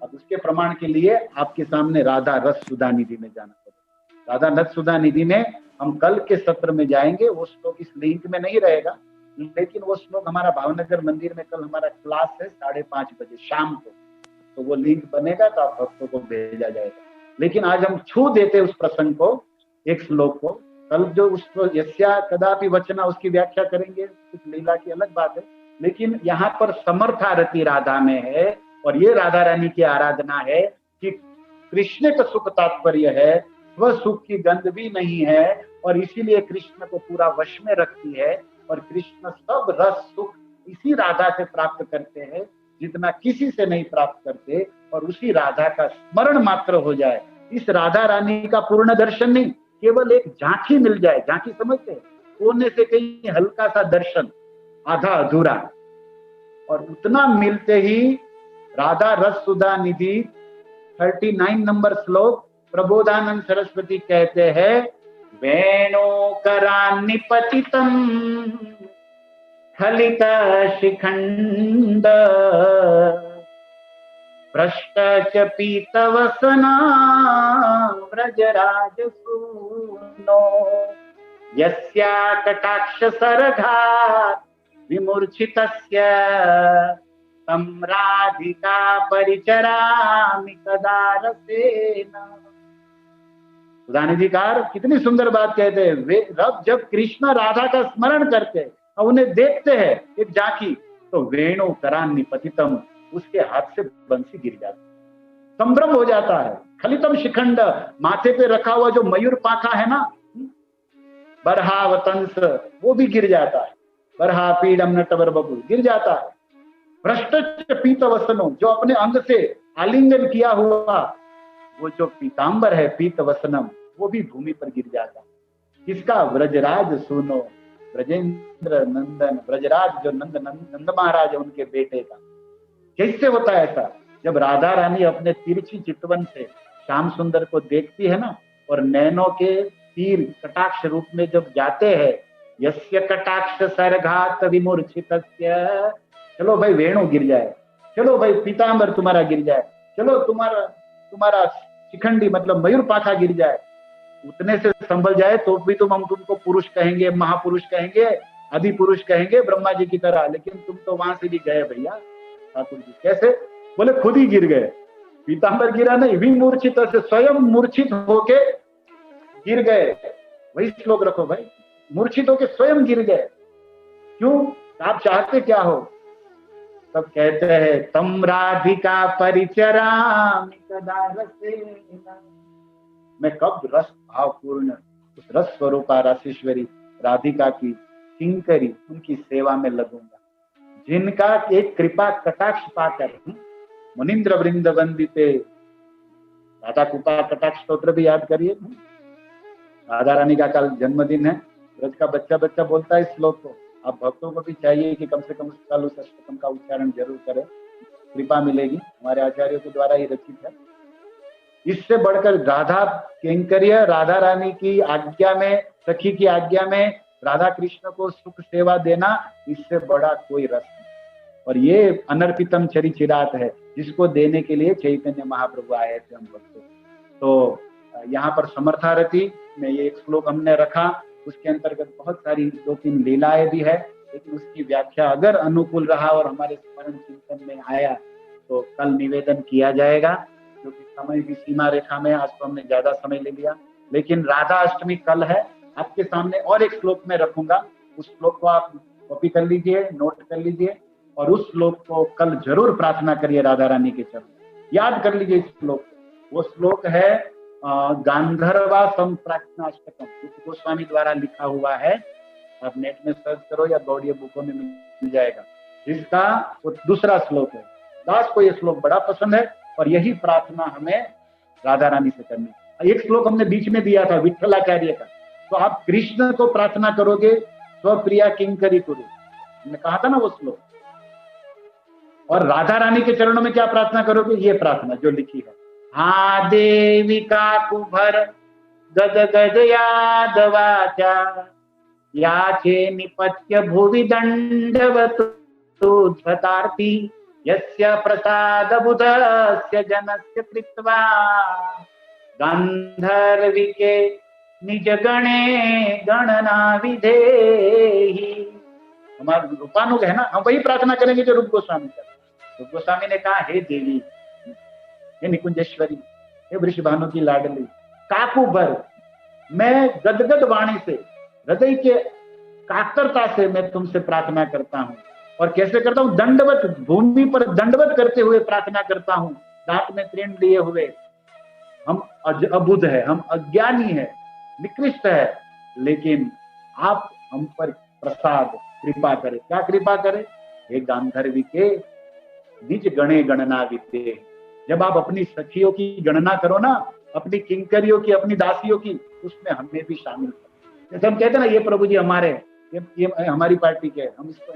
अब उसके प्रमाण के लिए आपके सामने राधा रस सुधा निधि में जाना पड़ेगा। राधा रस सुधा निधि में हम कल के सत्र में जाएंगे, वो श्लोक इस लिंक में नहीं रहेगा, लेकिन वो श्लोक हमारा भावनगर मंदिर में कल हमारा क्लास है 5:30 बजे शाम को, तो वो लिंक बनेगा तो आप भक्तों को भेजा जाएगा। लेकिन आज हम छू देते उस प्रसंग को, एक श्लोक को, कल जो उस यस्या कदापि वचना उसकी व्याख्या करेंगे, कुछ लीला की अलग बात है, लेकिन यहाँ पर समर्थारति राधा में है, और ये राधा रानी की आराधना है कि कृष्ण का सुख तात्पर्य है, वह सुख की गंध भी नहीं है, और इसीलिए कृष्ण को पूरा वश में रखती है, और कृष्ण सब रस सुख इसी राधा से प्राप्त करते हैं जितना किसी से नहीं प्राप्त करते, और उसी राधा का स्मरण मात्र हो जाए, इस राधा रानी का पूर्ण दर्शन नहीं, केवल एक झांकी मिल जाए, झांकी समझते हैं, कोने से कहीं हल्का सा दर्शन, आधा अधूरा, और उतना मिलते ही राधा रस सुधा निधि 39 नंबर श्लोक प्रबोधानंद सरस्वती कहते हैं, वेणो करान्निपतितम स्खलित शिखंड भ्रष्ट च पीतवसना व्रजराज सूनो यस्या कटाक्ष सरघात् विमूर्छितस्य तं राधिका परिचरामि कदा रसेन। सुधानिधिकार कितनी सुंदर बात कहते हैं, वे रब जब कृष्ण राधा का स्मरण करते हैं और उन्हें देखते हैं एक झांकी, तो वेणु करान्निपतितम, उसके हाथ से बंसी गिर जाती है, संभ्रम हो जाता है। खलितम शिखंड, माथे पे रखा हुआ जो मयूर पाखा है ना, बरहा वतंस, वो भी गिर जाता है। बरहा पीडम नटवर बबू गिर जाता है। भ्रष्ट पीत वसनो, जो अपने अंग से आलिंगन किया हुआ वो जो पीतांबर है पीत वसनम, वो भी भूमि पर गिर जाता है। किसका? व्रजराज सुनो, ब्रजेंद्र नंदन, ब्रजराज जो नंद महाराज है उनके बेटे का। कैसे होता है ऐसा? जब राधा रानी अपने तिरछी चितवन से श्याम सुंदर को देखती है ना, और नैनों के तीर कटाक्ष रूप में जब जाते हैं, यस्य कटाक्ष सरघात विमूर्छित, चलो भाई वेणु गिर जाए, चलो भाई पीतांबर तुम्हारा गिर जाए, चलो तुम्हारा तुम्हारा शिखंडी मतलब मयूर पाखा गिर जाए, उतने से संभल जाए तो भी हम तुमको पुरुष कहेंगे, महापुरुष कहेंगे, आदि पुरुष कहेंगे ब्रह्मा जी की तरह, लेकिन तुम तो वहां से भी गए भैया ठाकुर जी। कैसे? बोले खुद ही गिर गए। पीतांबर गिरा नहीं, विमूर्छित से स्वयं मूर्छित होके गिर गए। वही श्लोक रखो भाई, मूर्छित होके स्वयं गिर गए। क्यों? आप चाहते क्या हो? तब कहते हैं तम राधिका परिचरामि कदा रसेन, मैं कब रस भाव पूर्ण उस रस स्वरूपा रसेश्वरी राधिका की किंकरी उनकी सेवा में लगूंगा, जिनका एक कृपा कटाक्ष पाकर मुनिंद्र वृंद वंदिते। राधा कृपा कटाक्ष स्तोत्र भी याद करिए। राधा रानी का कल जन्मदिन है, ब्रज का बच्चा बच्चा बोलता है इस श्लोक को। आप भक्तों को भी चाहिए कि कम से कम कल उस अष्टकम का उच्चारण जरूर करें, कृपा मिलेगी, हमारे आचार्यों के द्वारा ही रचित है। इससे बढ़कर राधा किंकर्य, राधा रानी की आज्ञा में, सखी की आज्ञा में राधा कृष्ण को सुख सेवा देना, इससे बड़ा कोई रस नहीं। और ये अनर्पितम चरिचिरात है, जिसको देने के लिए चैतन्य महाप्रभु आए थे हम भक्तों। तो यहाँ पर समर्थारती में ये एक श्लोक हमने रखा, उसके अंतर्गत बहुत सारी 2-3 लीलाएं भी है, लेकिन उसकी व्याख्या अगर अनुकूल रहा और हमारे स्मरण चिंतन में आया तो कल निवेदन किया जाएगा, क्योंकि समय की सीमा रेखा में आज तो हमने ज्यादा समय ले लिया। लेकिन राधा अष्टमी कल है, आपके सामने और एक श्लोक में रखूंगा, उस श्लोक को आप कॉपी कर लीजिए, नोट कर लीजिए, और उस श्लोक को कल जरूर प्रार्थना करिए राधा रानी के चरण, याद कर लीजिए इस श्लोक। वो श्लोक है गांधर्वा संप्रार्थनाष्टकम, गोस्वामी द्वारा लिखा हुआ है, आप नेट में सर्च करो या ऑडियो बुकों में मिल जाएगा। इसका वो दूसरा श्लोक है। दास को ये श्लोक बड़ा पसंद है और यही प्रार्थना हमें राधा रानी से करनी है। एक श्लोक हमने बीच में दिया था विठ्ठलाचार्य का, तो आप कृष्ण को प्रार्थना करोगे स्वप्रिया किंकरी कुरु, हमने कहा था ना वो श्लोक। और राधा रानी के चरणों में क्या प्रार्थना करोगे? ये प्रार्थना जो लिखी है, हा देविका कुभर गद गद याद वाचा, याचे निपत्य भुवि दंडवतु धतार्ति, यस्य प्रसाद बुधस्य जनस्य कृत्वा, गांधर्विके निज गणे गणना विधेहि। हमारा रूपानुग है ना, हम वही प्रार्थना करेंगे जो रूप गोस्वामी कर। रूप गोस्वामी ने कहा, हे देवी, हे निकुंजेश्वरी, हे वृषभानु की लाडली, काकू भर, मैं गदगद वाणी से, हृदय के कातरता से मैं तुमसे प्रार्थना करता हूँ। और कैसे करता हूँ? दंडवत, भूमि पर दंडवत करते हुए प्रार्थना करता हूँ, दांत में तृण लिए हुए। हम अबुध है, हम अज्ञानी है, निकृष्ट है, लेकिन आप हम पर प्रसाद कृपा करें। क्या कृपा करें? हे गांधर्वी के निज गणे गणना विद्ये। जब आप अपनी सखियों की गणना करो ना, अपनी किंकरियों की, अपनी दासियों की, उसमें हमें भी शामिल करो। जैसे हम कहते हैं ना, ये प्रभु जी हमारे, ये हमारी पार्टी के, हम इसको।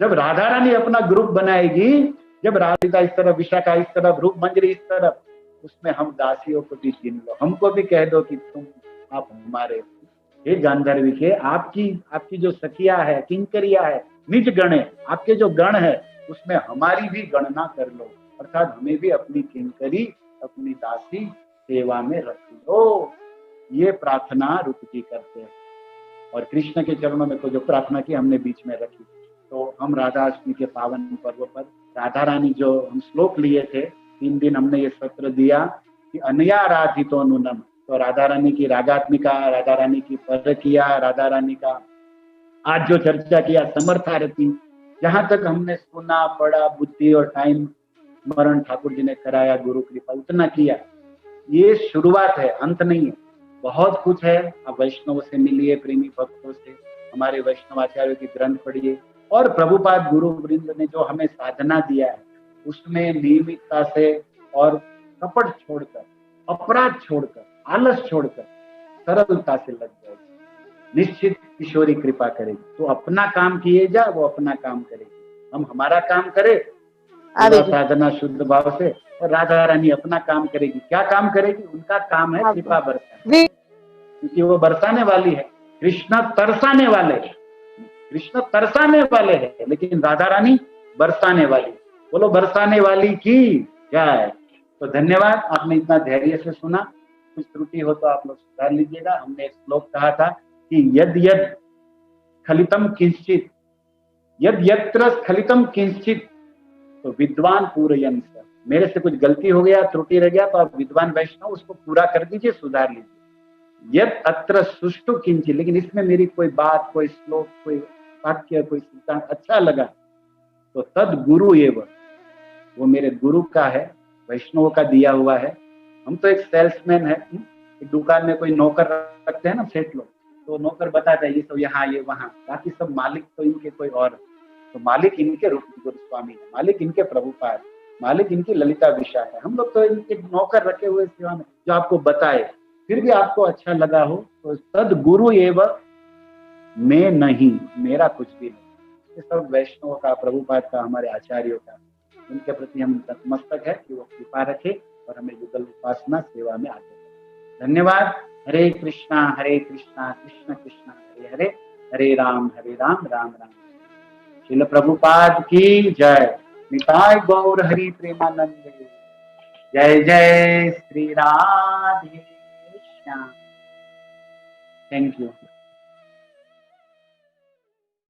जब राधा रानी अपना ग्रुप बनाएगी, जब राधिका इस तरफ, विशाखा इस तरफ, रूप मंजरी इस तरफ, उसमें हम दासियों को भी गिन लो, हमको भी कह दो कि तुम, आप हमारे। हे गांधर्वी के, आपकी जो सखिया है, किंकरिया है, निज गणे, आपके जो गण है, उसमें हमारी भी गणना कर लो, अर्थात हमें भी अपनी किंकरी, अपनी दासी सेवा में रख लो। ये प्रार्थना रूप जी करते हैं। और कृष्ण के चरणों में तो जो प्रार्थना की हमने बीच में रखी। तो हम राधा अष्टमी के पावन पर्व पर राधा रानी जो हम श्लोक लिए थे, 3 दिन हमने ये सत्र दिया कि अनयाराधितो नूनम, तो राधा रानी की रागात्मिका, राधा रानी की परकिया, राधा रानी का आज जो चर्चा किया समर्थारती, जहां तक हमने सुना, पढ़ा, बुद्धि और टाइम स्मरण ठाकुर जी ने कराया, गुरु कृपा उतना किया। ये शुरुआत है, अंत नहीं है। बहुत कुछ है। आप वैष्णव से मिलिए, प्रेमी भक्तों से, हमारे वैष्णवाचार्यों की ग्रंथ पढ़िए, और प्रभुपाद गुरु वृंद ने जो हमें साधना दिया है उसमें नियमितता से और कपट छोड़कर, अपराध छोड़कर, आलस छोड़कर सरलता से लग जाए, निश्चित किशोरी कृपा करेगी। तो अपना काम किए जा, वो अपना काम करेगी। हम हमारा काम करें पूरा साधना शुद्ध भाव से, और राधा रानी अपना काम करेगी। क्या काम करेगी? उनका काम है कृपा बरसाना, क्योंकि वो बरसाने वाली है। कृष्ण तरसाने वाले, कृष्ण तरसाने वाले हैं, लेकिन राधा रानी बरसाने वाली। बोलो बरसाने वाली की जय। तो धन्यवाद, आपने इतना धैर्य से सुना। कुछ त्रुटि हो तो आप लोग सुधार लीजिएगा। हमने एक श्लोक कहा था कि यद यद स्खलितम किंचित, यद यत्र स्खलितम किंचित तो विद्वान पूरयन् स। मेरे से कुछ गलती हो गया, त्रुटि रह गया, तो आप विद्वान वैष्णव उसको पूरा कर दीजिए, सुधार लीजिए। यद अत्र सुष्टु किंचित, लेकिन इसमें मेरी कोई बात, कोई श्लोक, कोई वाक्य, कोई सिद्धांत अच्छा लगा तो तद गुरु एवं, वो मेरे गुरु का है, वैष्णव का दिया हुआ है। हम तो एक सेल्समैन है। एक दुकान में कोई नौकर रखते हैं ना सेठ लोग, तो नौकर बताता है ये सब यहाँ, ये वहाँ, बाकी सब मालिक तो इनके कोई और। तो मालिक इनके रूप गोस्वामी है, मालिक इनके प्रभुपाद, मालिक इनकी ललिता विशाख है। हम लोग तो इनके नौकर रखे हुए सेवा में, जो आपको बताए। फिर भी आपको अच्छा लगा हो तो तद गुरु एवं, मैं नहीं, मेरा कुछ भी नहीं। ये सब वैष्णव का, प्रभुपाद का, हमारे आचार्यों का, उनके प्रति हम नतमस्तक है कि वो कृपा रखे और हमें युगल उपासना सेवा में आगे बढ़े। धन्यवाद। हरे कृष्णा कृष्ण कृष्ण हरे हरे, हरे राम राम राम। श्रील प्रभुपाद की जय। निताय गौर हरि प्रेमानंद। जय जय श्री राधे श्याम। Thank you.